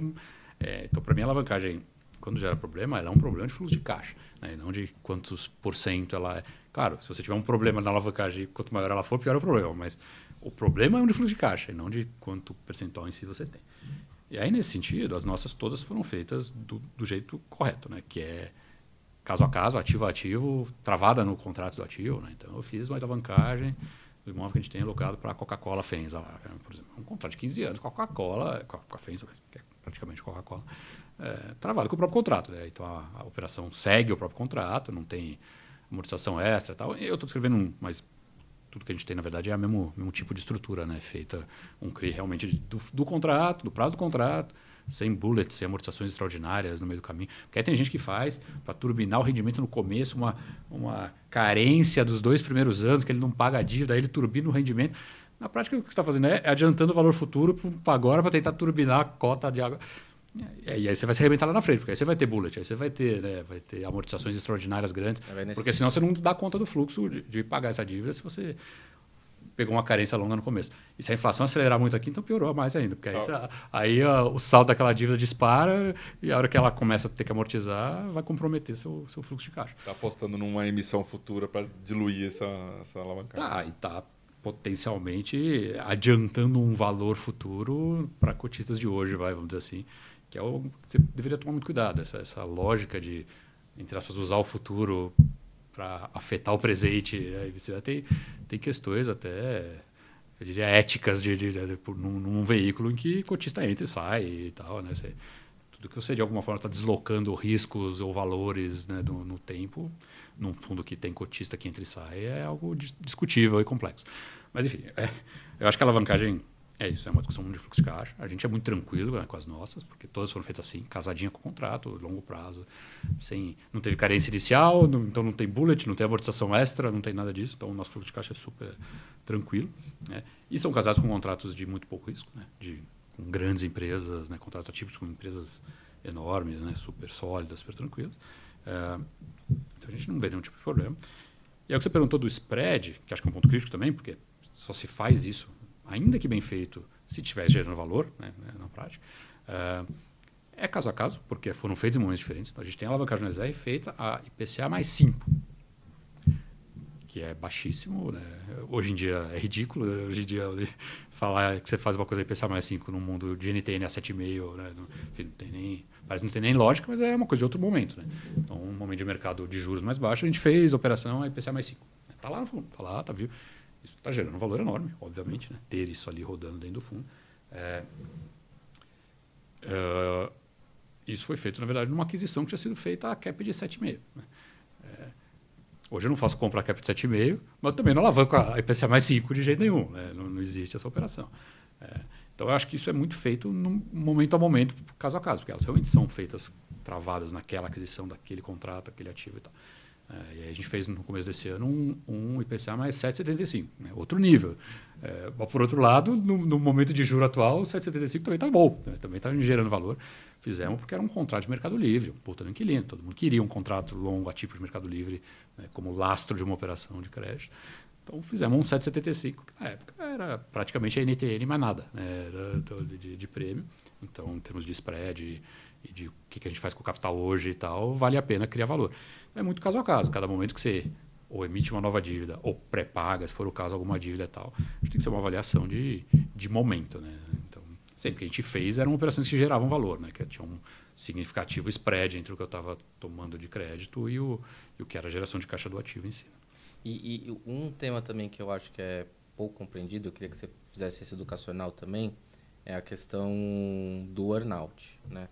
então, para mim, a alavancagem, quando gera problema, ela é um problema de fluxo de caixa, né? E não de quantos % ela é. Claro, se você tiver um problema na alavancagem, quanto maior ela for, pior é o problema. Mas o problema é um de fluxo de caixa, e não de quanto percentual em si você tem. E aí, nesse sentido, as nossas todas foram feitas do jeito correto, né? Que é caso a caso, ativo a ativo, travada no contrato do ativo. Né? Então, eu fiz uma alavancagem do imóvel que a gente tem alocado para a Coca-Cola FENSA lá, por exemplo. Um contrato de 15 anos com a Coca-Cola, com a FENSA, que é praticamente Coca-Cola, travado com o próprio contrato. Né? Então, a operação segue o próprio contrato, não tem amortização extra e tal. Eu estou descrevendo mas tudo que a gente tem, na verdade, é o mesmo tipo de estrutura, né? Feita um CRI realmente do contrato, do prazo do contrato, sem bullets, sem amortizações extraordinárias no meio do caminho. Porque aí tem gente que faz, para turbinar o rendimento no começo, uma carência dos 2 primeiros anos, que ele não paga a dívida, aí ele turbina o rendimento. Na prática, o que você está fazendo é adiantando o valor futuro para agora, para tentar turbinar a cota de água. E aí você vai se arrebentar lá na frente, porque aí você vai ter bullet, aí você vai ter amortizações extraordinárias grandes, porque senão você não dá conta do fluxo de pagar essa dívida se você pegou uma carência longa no começo. E se a inflação acelerar muito aqui, então piorou mais ainda, porque aí o saldo daquela dívida dispara e a hora que ela começa a ter que amortizar, vai comprometer seu fluxo de caixa. Está apostando numa emissão futura para diluir essa alavancagem. Está potencialmente adiantando um valor futuro para cotistas de hoje, vamos dizer assim, que é o que você deveria tomar muito cuidado, essa lógica de, entre aspas, usar o futuro para afetar o presente. Aí você tem questões até, eu diria, éticas num veículo em que cotista entra e sai e tal. Né? Tudo que você, de alguma forma, está deslocando riscos ou valores, né, no tempo, num fundo que tem cotista que entra e sai, é algo discutível e complexo. Mas, enfim, eu acho que a alavancagem é isso, é uma discussão de fluxo de caixa. A gente é muito tranquilo, né, com as nossas, porque todas foram feitas assim, casadinha com contrato, longo prazo, não teve carência inicial, então não tem bullet, não tem amortização extra, não tem nada disso. Então, o nosso fluxo de caixa é super tranquilo. Né? E são casados com contratos de muito pouco risco, né? Com grandes empresas, né? Contratos ativos com empresas enormes, né? Super sólidas, super tranquilas. Então, a gente não vê nenhum tipo de problema. E aí o que você perguntou do spread, que acho que é um ponto crítico também, porque só se faz isso, ainda que bem feito, se estiver gerando valor, né, na prática. É caso a caso, porque foram feitos em momentos diferentes. Então, a gente tem a alavancagem no SR feita a IPCA mais 5, que é baixíssimo, né? Hoje em dia é ridículo, hoje em dia falar que você faz uma coisa IPCA mais 5 num mundo de NTN a 7,5, né? Enfim, parece que não tem nem lógica, mas é uma coisa de outro momento, né? Então, um momento de mercado de juros mais baixo, a gente fez a operação a IPCA mais 5. Está lá no fundo, está lá, está vivo. Isso está gerando um valor enorme, obviamente, né? Ter isso ali rodando dentro do fundo. Isso foi feito, na verdade, numa aquisição que tinha sido feita a cap de 7,5. Né? Hoje eu não faço compra a cap de 7,5, mas também não alavanco a IPCA mais 5 de jeito nenhum. Né? Não existe essa operação. Então, eu acho que isso é muito feito no momento a momento, caso a caso, porque elas realmente são feitas travadas naquela aquisição daquele contrato, aquele ativo e tal. E aí a gente fez no começo desse ano um IPCA mais 7,75, né? Outro nível. Mas por outro lado, no momento de juro atual, o 7,75 também está bom, né? Também está gerando valor. Fizemos porque era um contrato de mercado livre, um puta no inquilino. Todo mundo queria um contrato longo, atípico de mercado livre, né? Como lastro de uma operação de crédito. Então fizemos um 7,75, que na época era praticamente a NTN mais nada, né? Era de prêmio. Então, em termos de spread e de o que a gente faz com o capital hoje e tal, vale a pena criar valor. É muito caso a caso. Cada momento que você ou emite uma nova dívida ou pré-paga, se for o caso, alguma dívida e tal, tem que ser uma avaliação de momento. Né? Então, sempre que a gente fez eram operações que geravam valor, né? Que tinha um significativo spread entre o que eu estava tomando de crédito e o que era a geração de caixa do ativo em si. E um tema também que eu acho que é pouco compreendido, eu queria que você fizesse esse educacional também, é a questão do earn-out, né?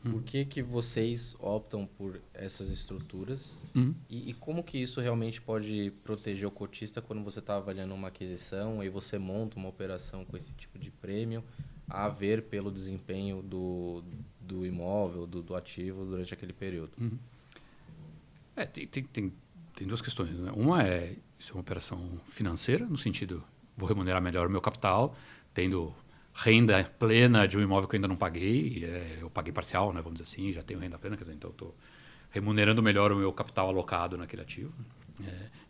Por que vocês optam por essas estruturas e como que isso realmente pode proteger o cotista quando você está avaliando uma aquisição e você monta uma operação com esse tipo de prêmio a ver pelo desempenho do imóvel, do ativo durante aquele período? Tem duas questões. Né? Uma isso é uma operação financeira, no sentido, vou remunerar melhor o meu capital, tendo renda plena de um imóvel que eu ainda não paguei, eu paguei parcial, né, vamos dizer assim, já tenho renda plena, quer dizer, então estou remunerando melhor o meu capital alocado naquele ativo.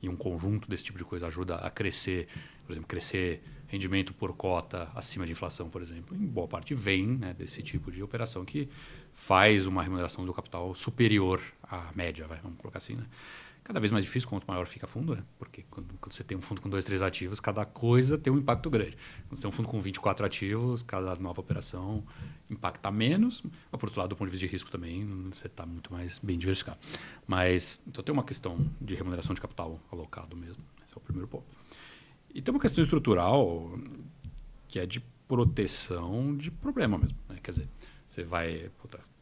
E um conjunto desse tipo de coisa ajuda a crescer, por exemplo, crescer rendimento por cota acima de inflação, por exemplo, em boa parte vem, né, desse tipo de operação que faz uma remuneração do capital superior à média, vamos colocar assim, né? Cada vez mais difícil quanto maior fica o fundo, né? Porque quando você tem um fundo com 2, 3 ativos, cada coisa tem um impacto grande. Quando você tem um fundo com 24 ativos, cada nova operação impacta menos, mas por outro lado, do ponto de vista de risco também, você está muito mais bem diversificado. Mas, então tem uma questão de remuneração de capital alocado mesmo, esse é o primeiro ponto. E tem uma questão estrutural que é de proteção de problema mesmo, né? Quer dizer, você vai,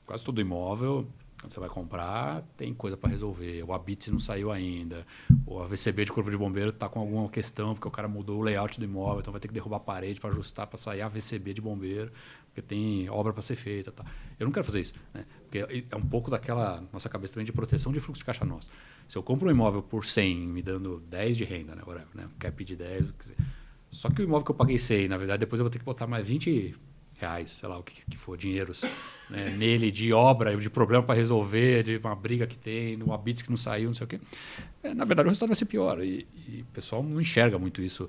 quase todo imóvel, quando você vai comprar, tem coisa para resolver. O ABITS não saiu ainda. O AVCB de corpo de bombeiro está com alguma questão, porque o cara mudou o layout do imóvel, então vai ter que derrubar a parede para ajustar, para sair AVCB de bombeiro, porque tem obra para ser feita. Tá. Eu não quero fazer isso, né? Porque é um pouco daquela nossa cabeça também de proteção de fluxo de caixa nosso. Se eu compro um imóvel por 100, me dando 10 de renda, né? Whatever, né? Cap de 10, quer dizer, só que o imóvel que eu paguei 100, na verdade, depois eu vou ter que botar mais 20 reais, sei lá, o que for, dinheiros, né, nele, de obra, de problema para resolver, de uma briga que tem, no ABITS que não saiu, não sei o quê. Na verdade, o resultado vai ser pior. E o pessoal não enxerga muito isso.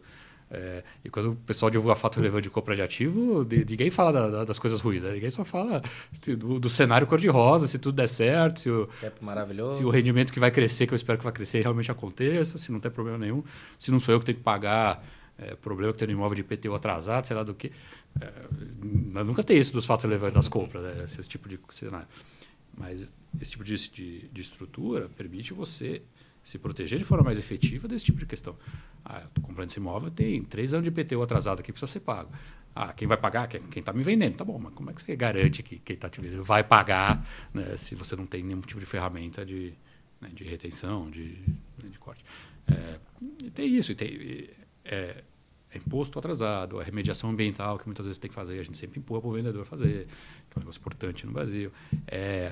E quando o pessoal divulga fato relevante de compra de ativo, ninguém fala das coisas ruins. Né? Ninguém só fala do cenário cor-de-rosa, se tudo der certo, se o rendimento que vai crescer, que eu espero que vai crescer, realmente aconteça, se não tem problema nenhum, se não sou eu que tenho que pagar problema que tem no imóvel de IPTU atrasado, sei lá do que. Nunca tem isso dos fatos relevantes das compras, né? Esse tipo de cenário. Mas esse tipo de estrutura permite você se proteger de forma mais efetiva desse tipo de questão. Eu estou comprando esse imóvel, tem 3 anos de IPTU atrasado aqui, precisa ser pago. Quem vai pagar? Quem está me vendendo. Tá bom, mas como é que você garante que quem está te vendendo vai pagar, né, se você não tem nenhum tipo de ferramenta de retenção, de corte? E tem isso, é imposto atrasado, a remediação ambiental que muitas vezes tem que fazer, a gente sempre empurra para o vendedor fazer, que é um negócio importante no Brasil.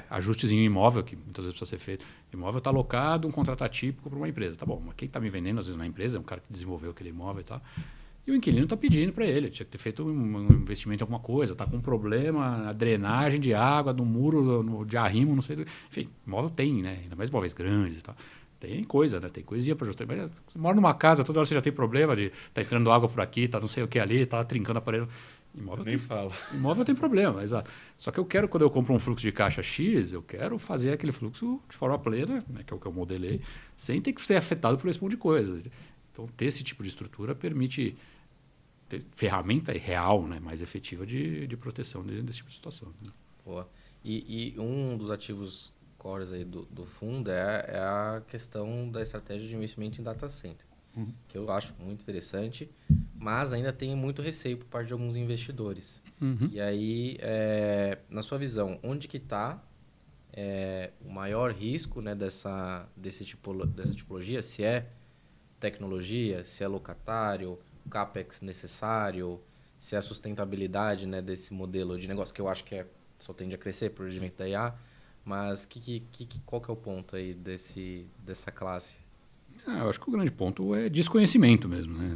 Ajustes em imóvel, que muitas vezes precisa ser feito. O imóvel está alocado, um contrato atípico para uma empresa. Tá bom, mas quem está me vendendo, às vezes, na empresa, é um cara que desenvolveu aquele imóvel e tal. E o inquilino está pedindo para ele, tinha que ter feito um investimento em alguma coisa, está com um problema, a drenagem de água do muro, de arrimo, não sei. Enfim, imóvel tem, né? Ainda mais imóveis grandes e tal. Tem coisa, né? Tem coisinha para ajustar. Mas você mora numa casa, toda hora você já tem problema de tá entrando água por aqui, tá não sei o que ali, tá trincando a parede. Nem falo. Imóvel tem problema, exato. Só que eu quero, quando eu compro um fluxo de caixa X, eu quero fazer aquele fluxo de forma plena, né, que é o que eu modelei, sem ter que ser afetado por esse monte de coisa. Então, ter esse tipo de estrutura permite ter ferramenta real, né, mais efetiva de proteção desse tipo de situação. Né? Boa. E um dos ativos cores aí do fundo é a questão da estratégia de investimento em data center, que eu acho muito interessante, mas ainda tem muito receio por parte de alguns investidores. E aí, na sua visão, onde que está o maior risco, né, dessa tipologia? Se é tecnologia, se é locatário, o CAPEX necessário, se é a sustentabilidade, né, desse modelo de negócio, que eu acho que só tende a crescer por advento da IA, mas qual que é o ponto aí dessa classe? Eu acho que o grande ponto é desconhecimento mesmo. Né?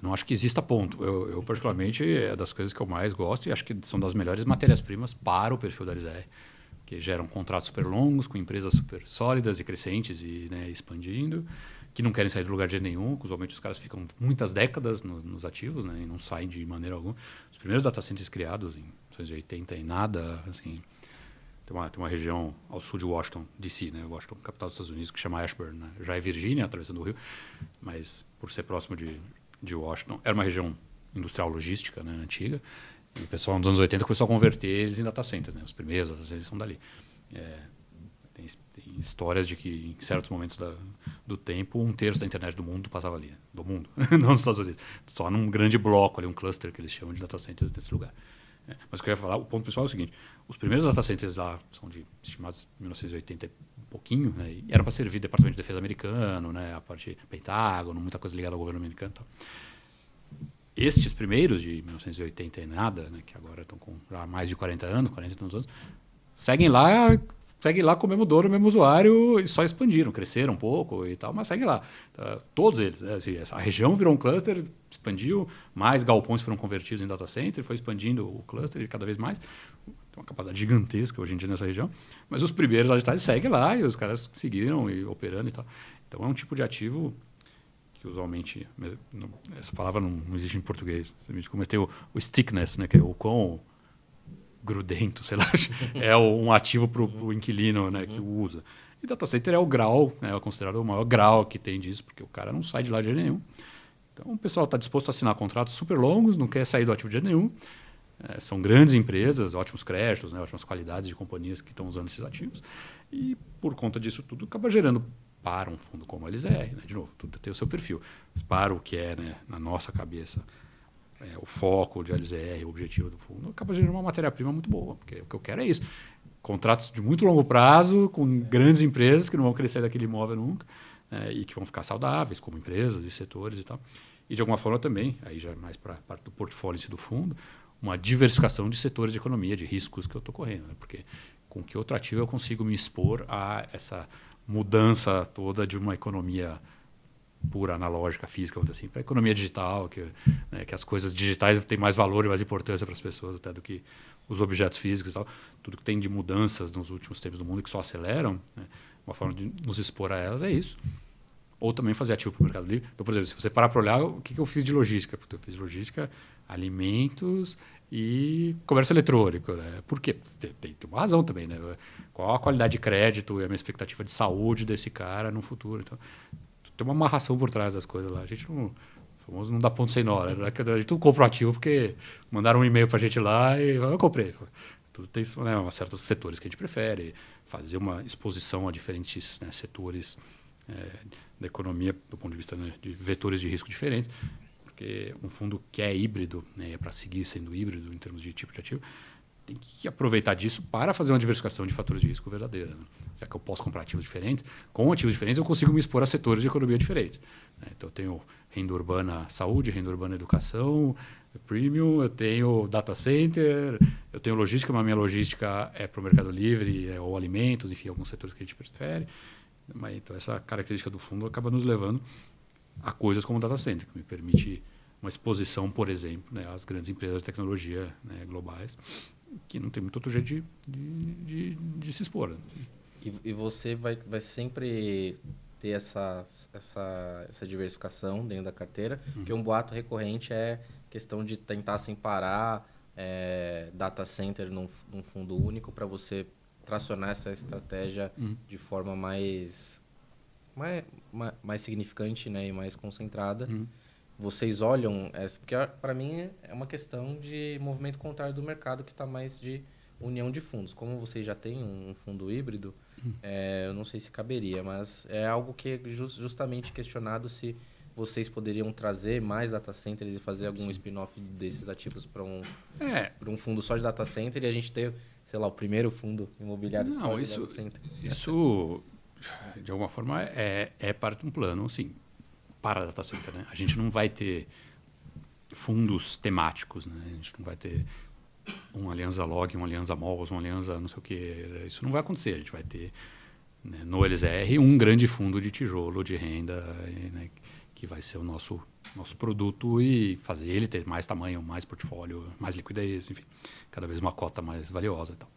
Não acho que exista ponto. Eu, particularmente, é das coisas que eu mais gosto e acho que são das melhores matérias-primas para o perfil da LZR, que geram contratos super longos, com empresas super sólidas e crescentes e, né, expandindo, que não querem sair do lugar de nenhum. Usualmente os caras ficam muitas décadas nos ativos, né, e não saem de maneira alguma. Os primeiros data centers criados em 1980 e nada, assim... Tem uma região ao sul de Washington, D.C., né? Washington, capital dos Estados Unidos, que chama Ashburn. Né? Já é Virgínia, atravessando o rio, mas por ser próximo de Washington, era uma região industrial logística, né, antiga. E o pessoal, nos anos 80, começou a converter eles em data centers. Né? Os primeiros data centers são dali. Tem histórias de que, em certos momentos do tempo, 1/3 da internet do mundo passava ali. Né? Do mundo, não nos Estados Unidos. Só num grande bloco, ali, um cluster que eles chamam de data centers nesse lugar. Mas o que eu ia falar, o ponto principal é o seguinte: os primeiros data centers lá são estimados em 1980 um pouquinho, né, e eram para servir Departamento de Defesa americano, né, a parte Pentágono, muita coisa ligada ao governo americano e tal. Estes primeiros, de 1980 e nada, né, que agora estão com já mais de 40 anos, 40 e tantos anos, seguem lá com o mesmo dono, o mesmo usuário, e só expandiram, cresceram um pouco e tal, mas seguem lá. Todos eles. Né, assim, a região virou um cluster, expandiu, mais galpões foram convertidos em data center, foi expandindo o cluster cada vez mais. Tem uma capacidade gigantesca hoje em dia nessa região, mas os primeiros lá de trás seguem lá e os caras seguiram e operando e tal. Então é um tipo de ativo que usualmente, essa palavra não existe em português, mas tem o stickness, né, que é o quão grudento, sei lá, é um ativo para o inquilino, né, que o usa. E data center é o grau, né, é considerado o maior grau que tem disso, porque o cara não sai de lá de jeito nenhum. Então o pessoal está disposto a assinar contratos super longos, não quer sair do ativo de jeito nenhum. São grandes empresas, ótimos créditos, né, ótimas qualidades de companhias que estão usando esses ativos. E por conta disso tudo acaba gerando para um fundo como a LZR, né, de novo, tudo tem o seu perfil. Mas para o que é, né, na nossa cabeça, o foco de LZR, o objetivo do fundo, acaba gerando uma matéria-prima muito boa, porque o que eu quero é isso. Contratos de muito longo prazo, com grandes empresas que não vão crescer daquele imóvel nunca, e que vão ficar saudáveis, como empresas e setores e tal. E, de alguma forma, também, aí já mais para a parte do portfólio do fundo, uma diversificação de setores de economia, de riscos que eu estou correndo. Né? Porque com que outro ativo eu consigo me expor a essa mudança toda de uma economia pura, analógica, física, vamos dizer assim, para a economia digital, que as coisas digitais têm mais valor e mais importância para as pessoas até do que os objetos físicos e tal. Tudo que tem de mudanças nos últimos tempos do mundo que só aceleram, né? Uma forma de nos expor a elas é isso. Ou também fazer ativo para o Mercado Livre. Então, por exemplo, se você parar para olhar, o que eu fiz de logística? Eu fiz logística, alimentos e comércio eletrônico. Né? Por quê? Tem uma razão também. Né? Qual a qualidade de crédito e a minha expectativa de saúde desse cara no futuro? Então, tem uma amarração por trás das coisas lá. A gente não dá ponto sem nó. Né? A gente não compra um ativo porque mandaram um e-mail para a gente lá e eu comprei. Tudo tem, né, certos setores que a gente prefere, fazer uma exposição a diferentes, né, setores da economia do ponto de vista, né, de vetores de risco diferentes, porque um fundo que é híbrido, né, para seguir sendo híbrido em termos de tipo de ativo, tem que aproveitar disso para fazer uma diversificação de fatores de risco verdadeira. Né? Já que eu posso comprar ativos diferentes, com ativos diferentes eu consigo me expor a setores de economia diferentes. Né? Então eu tenho renda urbana saúde, renda urbana educação, premium, eu tenho data center, eu tenho logística, mas a minha logística é para o Mercado Livre, ou alimentos, enfim, alguns setores que a gente prefere. Mas, então essa característica do fundo acaba nos levando a coisas como o data center, que me permite uma exposição, por exemplo, né, às grandes empresas de tecnologia, né, globais, que não tem muito outro jeito de se expor. Né? E você vai sempre ter essa diversificação dentro da carteira, porque um boato recorrente é questão de tentar separar data center num fundo único para você tracionar essa estratégia de forma mais significante, né, e mais concentrada. Vocês olham essa, porque para mim é uma questão de movimento contrário do mercado que está mais de união de fundos. Como vocês já têm um fundo híbrido, eu não sei se caberia, mas é algo que é justamente questionado se vocês poderiam trazer mais data centers e fazer algum spin-off desses ativos para um fundo só de data center e a gente ter, sei lá, o primeiro fundo imobiliário só de data center. Isso, de alguma forma, é parte de um plano, sim, para data center, né? A gente não vai ter fundos temáticos, né? A gente não vai ter uma aliança log, uma aliança malls, uma aliança não sei o quê. Isso não vai acontecer. A gente vai ter, né, no LZR um grande fundo de tijolo, de renda, né, que vai ser o nosso produto e fazer ele ter mais tamanho, mais portfólio, mais liquidez, enfim, cada vez uma cota mais valiosa e tal.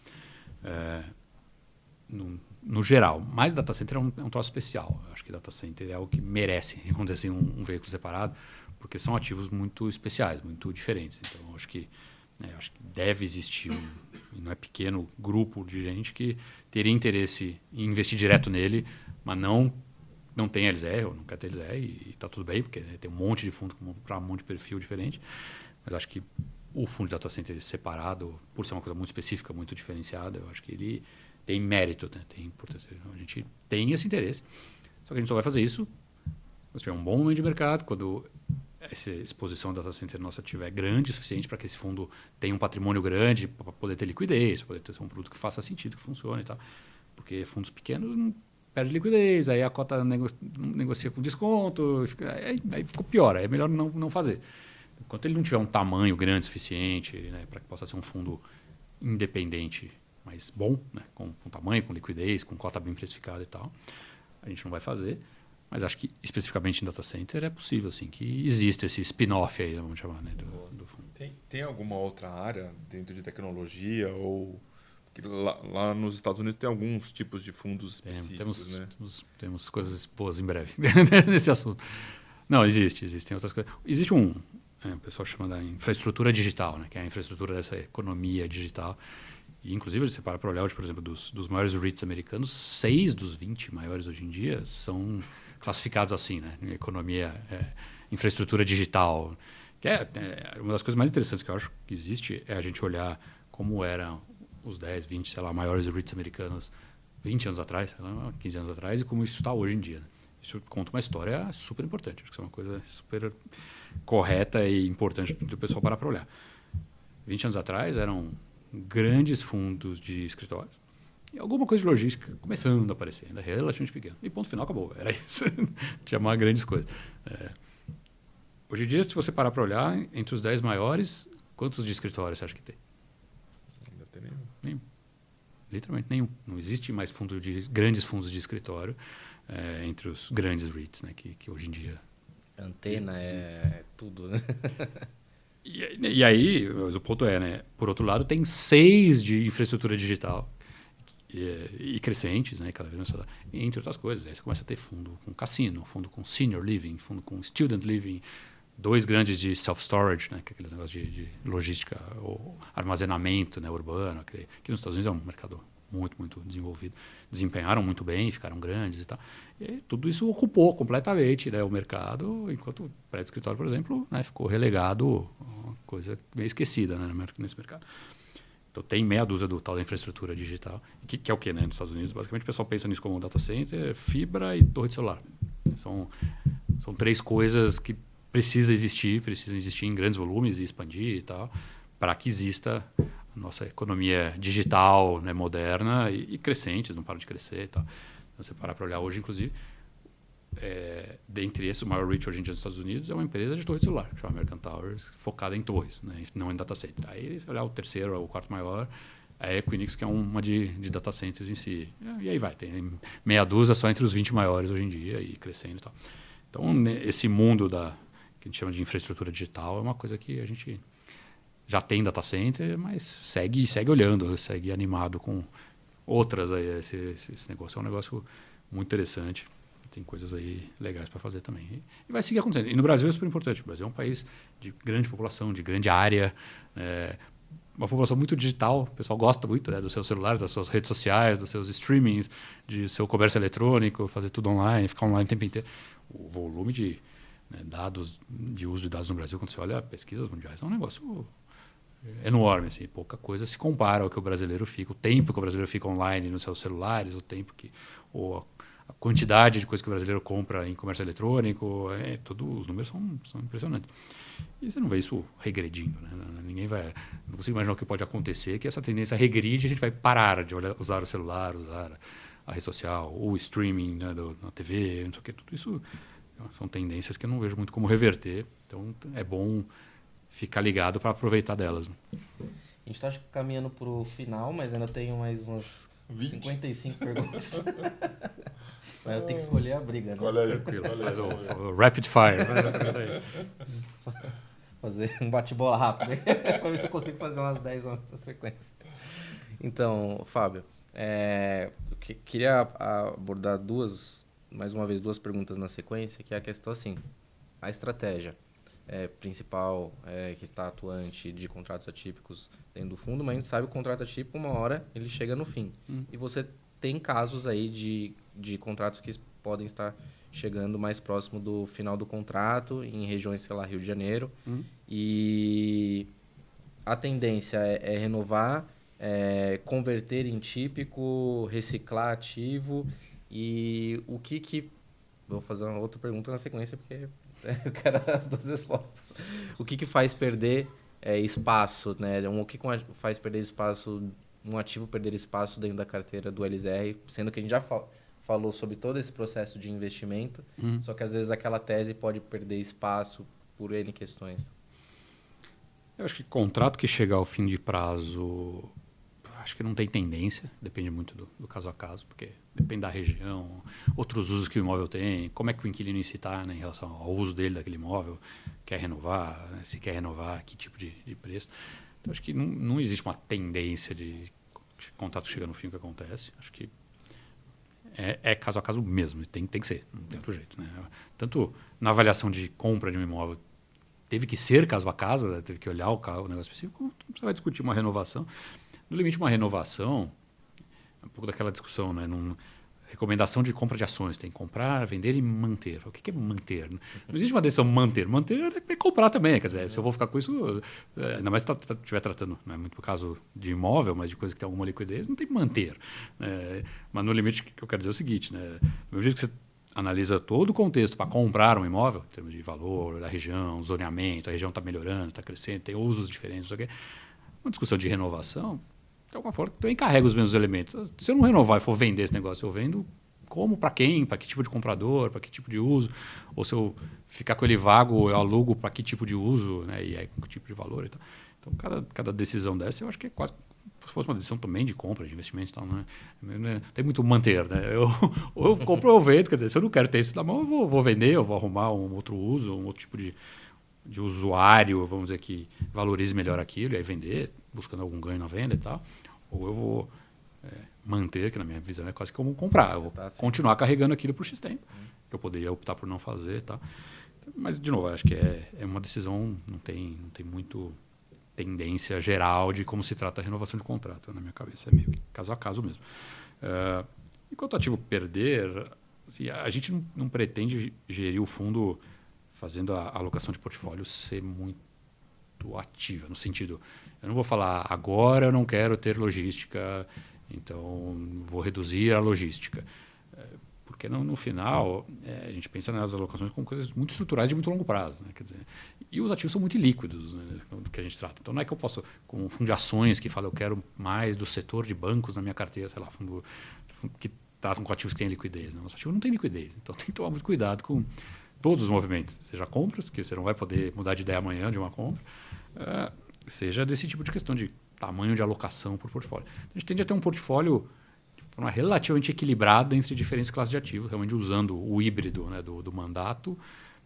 No geral, mas data center é um troço especial. Eu acho que data center é algo que merece, vamos dizer assim, um veículo separado, porque são ativos muito especiais, muito diferentes. Então, eu acho que deve existir e não é pequeno, grupo de gente que teria interesse em investir direto nele, mas não tem LZR ou não quer ter LZR e está tudo bem, porque, né, tem um monte de fundo para um monte de perfil diferente. Mas acho que o fundo de data center separado, por ser uma coisa muito específica, muito diferenciada, eu acho que ele tem mérito, né? Tem importância. A gente tem esse interesse. Só que a gente só vai fazer isso se tiver um bom momento de mercado, quando essa exposição da data center nossa estiver grande o suficiente para que esse fundo tenha um patrimônio grande, para poder ter liquidez, para poder ter um produto que faça sentido, que funcione e tal. Porque fundos pequenos não perdem liquidez, aí a cota negocia com desconto, aí ficou pior, aí é melhor não fazer. Enquanto ele não tiver um tamanho grande o suficiente, né, para que possa ser um fundo independente, mas bom, né, com tamanho, com liquidez, com cota bem precificada e tal, a gente não vai fazer. Mas acho que, especificamente em data center, é possível, assim, que exista esse spin-off aí, vamos chamar, né, do fundo. Tem alguma outra área dentro de tecnologia ou... Porque lá nos Estados Unidos tem alguns tipos de fundos específicos, né? Temos coisas boas em breve nesse assunto. Não, existem outras coisas. Existe o pessoal chama da infraestrutura digital, né, que é a infraestrutura dessa economia digital. E, inclusive, você para olhar hoje, por exemplo, dos maiores REITs americanos, 6 dos 20 maiores hoje em dia são classificados assim, né? Economia, infraestrutura digital. Que é uma das coisas mais interessantes que eu acho que existe é a gente olhar como eram os 10, 20, sei lá, maiores REITs americanos 20 anos atrás, 15 anos atrás, e como isso está hoje em dia. Né? Isso conta uma história super importante. Acho que isso é uma coisa super correta e importante do pessoal parar para olhar. 20 anos atrás eram grandes fundos de escritórios e alguma coisa de logística começando a aparecer, ainda relativamente pequeno. E ponto final, acabou. Era isso. Tinha mais grandes coisas. Hoje em dia, se você parar para olhar, entre os 10 maiores, quantos de escritórios você acha que tem? Ainda tem nenhum. Literalmente nenhum. Não existe mais grandes fundos de escritório entre os grandes REITs, né, que hoje em dia... Antena é tudo, né? E aí, o ponto é, né? Por outro lado, tem 6 de infraestrutura digital e crescentes, né? Cada vez mais, entre outras coisas. Aí você começa a ter fundo com cassino, fundo com senior living, fundo com student living, 2 grandes de self-storage, né? Que é aqueles negócios de logística ou armazenamento, né, urbano, que nos Estados Unidos é um mercado muito, muito desenvolvido. Desempenharam muito bem, ficaram grandes e tal. E tudo isso ocupou completamente, né, o mercado, enquanto o prédio de escritório, por exemplo, né, ficou relegado, uma coisa meio esquecida, né, nesse mercado. Então, tem meia dúzia do tal da infraestrutura digital, que é o quê, né? Nos Estados Unidos, basicamente, o pessoal pensa nisso como data center, fibra e torre de celular. São 3 coisas que precisam existir em grandes volumes e expandir e tal, para que exista a nossa economia digital, né, moderna e crescentes, não param de crescer e tal. Então, você parar para olhar hoje, inclusive, dentre esses, o maior REIT hoje em dia nos Estados Unidos é uma empresa de torre de celular, chama American Towers, focada em torres, né, não em data center. Aí, se olhar o terceiro ou o quarto maior, é a Equinix, que é uma de data centers em si. E aí vai, tem meia dúzia só entre os 20 maiores hoje em dia e crescendo e tal. Então, esse mundo que a gente chama de infraestrutura digital é uma coisa que a gente já tem data center, mas segue olhando, segue animado com outras aí. Esse negócio é um negócio muito interessante. tem coisas aí legais para fazer também. E vai seguir acontecendo. E no Brasil é super importante. O Brasil é um país de grande população, de grande área, uma população muito digital. O pessoal gosta muito, né, dos seus celulares, das suas redes sociais, dos seus streamings, de seu comércio eletrônico, fazer tudo online, ficar online o tempo inteiro. O volume de dados, de uso de dados no Brasil, quando você olha pesquisas mundiais, é um negócio enorme. Assim, pouca coisa se compara ao que o brasileiro fica, o tempo que o brasileiro fica online nos seus celulares, o tempo que... a quantidade de coisas que o brasileiro compra em comércio eletrônico, todos os números são impressionantes. E você não vê isso regredindo, né? Não consigo imaginar o que pode acontecer, que essa tendência regride, a gente vai parar de usar o celular, usar a rede social, o streaming, né, na TV, não sei o que, tudo isso são tendências que eu não vejo muito como reverter, então é bom ficar ligado para aproveitar delas. Né? A gente está caminhando para o final, mas ainda tenho mais umas 55 perguntas. Mas eu tenho que escolher a briga. Escolhe aí. Tranquilo, faz o rapid fire. Fazer um bate-bola rápido, para ver se eu consigo fazer umas 10 na sequência. Então, Fábio, eu queria abordar mais uma vez, duas perguntas na sequência, que é a questão assim, a estratégia principal que está atuante de contratos atípicos dentro do fundo, mas a gente sabe que o contrato atípico, uma hora, ele chega no fim. E você tem casos aí de contratos que podem estar chegando mais próximo do final do contrato, em regiões, sei lá, Rio de Janeiro. E a tendência é renovar, converter em típico, reciclar ativo. E o que... Vou fazer uma outra pergunta na sequência, porque eu quero as duas respostas. O que faz perder espaço, né? O que faz perder espaço, um ativo perder espaço dentro da carteira do LZR, sendo que a gente já falou sobre todo esse processo de investimento, só que às vezes aquela tese pode perder espaço por N questões. Eu acho que contrato que chega ao fim de prazo, acho que não tem tendência, depende muito do caso a caso, porque depende da região, outros usos que o imóvel tem, como é que o inquilino em si está, né, em relação ao uso dele daquele imóvel, quer renovar, né, se quer renovar, que tipo de preço. Então, acho que não existe uma tendência de contrato que chega no fim, o que acontece. Acho que é caso a caso mesmo, tem que ser, não tem outro jeito. Né? Tanto na avaliação de compra de um imóvel, teve que ser caso a caso, né? Teve que olhar o negócio específico, você vai discutir uma renovação. No limite, uma renovação, um pouco daquela discussão, né? Recomendação de compra de ações, tem que comprar, vender e manter. O que é manter? Não existe uma decisão manter. Manter é comprar também. Quer dizer, se eu vou ficar com isso, ainda mais se estiver tratando, não é muito por caso de imóvel, mas de coisa que tem alguma liquidez, não tem que manter. Mas no limite, o que eu quero dizer é o seguinte, né? Do mesmo jeito que você analisa todo o contexto para comprar um imóvel, em termos de valor, da região, zoneamento, a região está melhorando, está crescendo, tem usos diferentes, uma discussão de renovação, de alguma forma, eu encarrego os mesmos elementos. Se eu não renovar e for vender esse negócio, eu vendo como, para quem, para que tipo de comprador, para que tipo de uso, ou se eu ficar com ele vago, eu alugo para que tipo de uso, né, e aí com que tipo de valor e tal. Então, cada decisão dessa, eu acho que é quase se fosse uma decisão também de compra, de investimento e tal, né? Não tem muito manter, né? Ou eu compro ou eu vendo, quer dizer, se eu não quero ter isso na mão, eu vou vender, eu vou arrumar um outro uso, um outro tipo de usuário, vamos dizer, que valorize melhor aquilo, e aí vender, buscando algum ganho na venda e tal. Ou eu vou manter, que na minha visão é quase como comprar. Eu vou continuar carregando aquilo por X tempo, que eu poderia optar por não fazer e tal. Mas, de novo, acho que é uma decisão, não tem muito tendência geral de como se trata a renovação de contrato, na minha cabeça. É meio que caso a caso mesmo. Enquanto o ativo perder, assim, a gente não pretende gerir o fundo fazendo a alocação de portfólio ser muito ativa, no sentido, eu não vou falar agora eu não quero ter logística, então vou reduzir a logística. Porque no final, a gente pensa nas alocações como coisas muito estruturais de muito longo prazo. Né? Quer dizer, e os ativos são muito líquidos, né, do que a gente trata. Então não é que eu posso, com um fundo de ações que fala eu quero mais do setor de bancos na minha carteira, sei lá, fundo que tratam com ativos que têm liquidez. Né? Nosso ativo não tem liquidez, então tem que tomar muito cuidado com todos os movimentos, seja compras, que você não vai poder mudar de ideia amanhã de uma compra, seja desse tipo de questão de tamanho de alocação por portfólio. A gente tende a ter um portfólio de forma relativamente equilibrada entre diferentes classes de ativos, realmente usando o híbrido, né, do mandato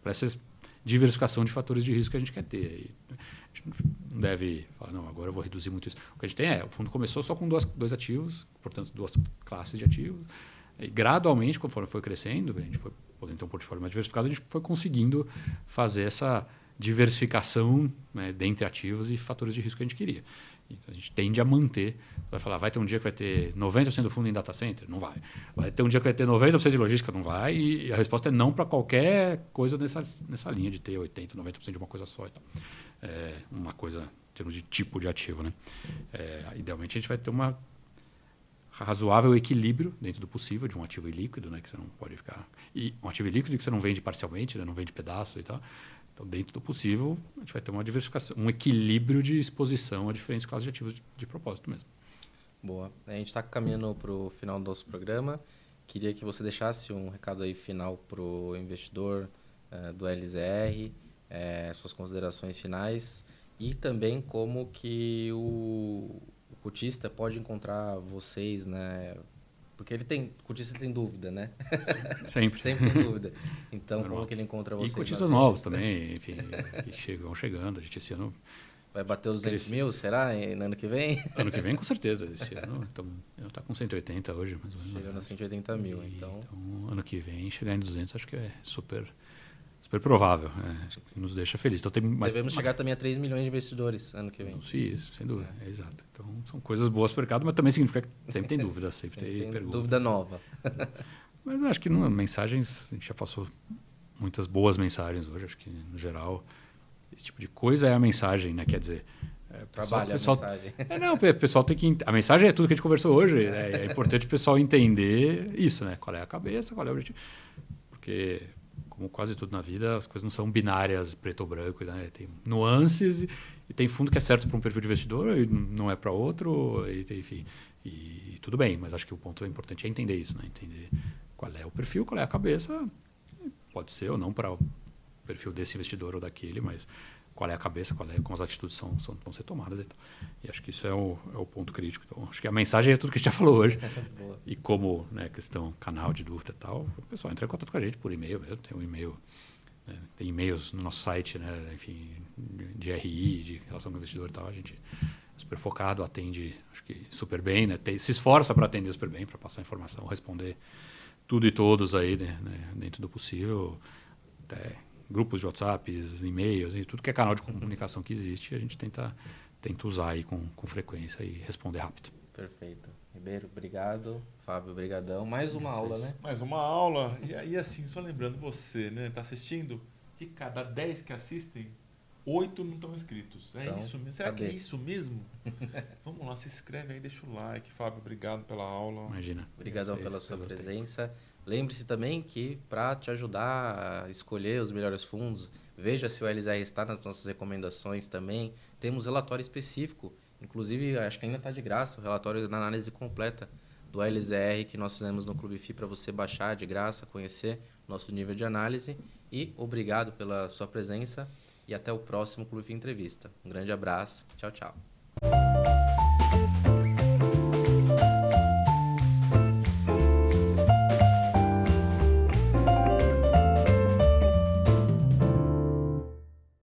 para essa diversificação de fatores de risco que a gente quer ter. A gente não deve falar, não, agora eu vou reduzir muito isso. O que a gente tem o fundo começou só com dois ativos, portanto, duas classes de ativos. E gradualmente, conforme foi crescendo, a gente foi podendo ter um portfólio mais diversificado, a gente foi conseguindo fazer essa diversificação, né, dentre ativos e fatores de risco que a gente queria. Então, a gente tende a manter. Vai falar, vai ter um dia que vai ter 90% do fundo em data center? Não vai. Vai ter um dia que vai ter 90% de logística? Não vai. E a resposta é não para qualquer coisa nessa linha de ter 80%, 90% de uma coisa só. Então, uma coisa em termos de tipo de ativo. Né? Idealmente, a gente vai ter uma razoável equilíbrio dentro do possível de um ativo ilíquido, né, que você não pode ficar... E um ativo líquido que você não vende parcialmente, né, não vende pedaço e tal. Então, dentro do possível, a gente vai ter uma diversificação, um equilíbrio de exposição a diferentes classes de ativos de propósito mesmo. Boa. A gente está caminhando para o final do nosso programa. Queria que você deixasse um recado aí final para o investidor do LZR, suas considerações finais e também como que o cotista pode encontrar vocês, né? Porque o cotista tem dúvida, né? Sempre. Sempre tem dúvida. Então, como que ele encontra vocês? E cotistas novos também, enfim, que vão chegando. A gente esse ano... Vai bater os 200 mil, será? No ano que vem? Ano que vem, com certeza. Esse ano está com 180 hoje, mais ou menos. Chegando a 180 mil, então... ano que vem, chegar em 200, acho que é super provável. Acho que nos deixa feliz. Então, devemos chegar também a 3 milhões de investidores ano que vem. Sim, isso, sem dúvida. Exato. Então, são coisas boas para o mercado, mas também significa que sempre tem dúvida, sempre tem pergunta. Dúvida nova. Mas acho que mensagens, a gente já passou muitas boas mensagens hoje, acho que, no geral, esse tipo de coisa é a mensagem, né? Quer dizer... Trabalha a mensagem. O pessoal tem que... A mensagem é tudo que a gente conversou hoje. É importante o pessoal entender isso, né? Qual é a cabeça, qual é o objetivo. Porque... Como quase tudo na vida, as coisas não são binárias, preto ou branco, né? Tem nuances e tem fundo que é certo para um perfil de investidor e não é para outro, enfim. E tudo bem, mas acho que o ponto importante é entender isso, né? Entender qual é o perfil, qual é a cabeça. Pode ser ou não para o perfil desse investidor ou daquele, mas qual é a cabeça, como as atitudes vão ser tomadas e tal. E acho que isso é o ponto crítico. Então, acho que a mensagem é tudo que a gente já falou hoje. E como, né, questão, canal de dúvida e tal, o pessoal entra em contato com a gente por e-mail mesmo. Tem um e-mail, né, tem e-mails no nosso site, né, enfim, de RI, de relação com o investidor e tal. A gente é super focado, atende, acho que super bem, né, se esforça para atender super bem, para passar informação, responder tudo e todos aí, né, dentro do possível. Até grupos de WhatsApp, e-mails, e tudo que é canal de comunicação que existe, a gente tenta usar aí com frequência e responder rápido. Perfeito. Ribeiro, obrigado. Fábio, obrigadão. Mais uma aula, né? Mais uma aula. E aí, assim, só lembrando você, né? Tá assistindo? De cada 10 que assistem, 8 não estão inscritos. É então, isso mesmo? Será que é isso mesmo? Vamos lá, se inscreve aí, deixa o like. Fábio, obrigado pela aula. Imagina. Obrigadão pela sua presença. Lembre-se também que para te ajudar a escolher os melhores fundos, veja se o LZR está nas nossas recomendações também. Temos relatório específico, inclusive acho que ainda está de graça, o relatório da análise completa do LZR que nós fizemos no Clube FI para você baixar de graça, conhecer nosso nível de análise. E obrigado pela sua presença e até o próximo Clube FI Entrevista. Um grande abraço. Tchau, tchau.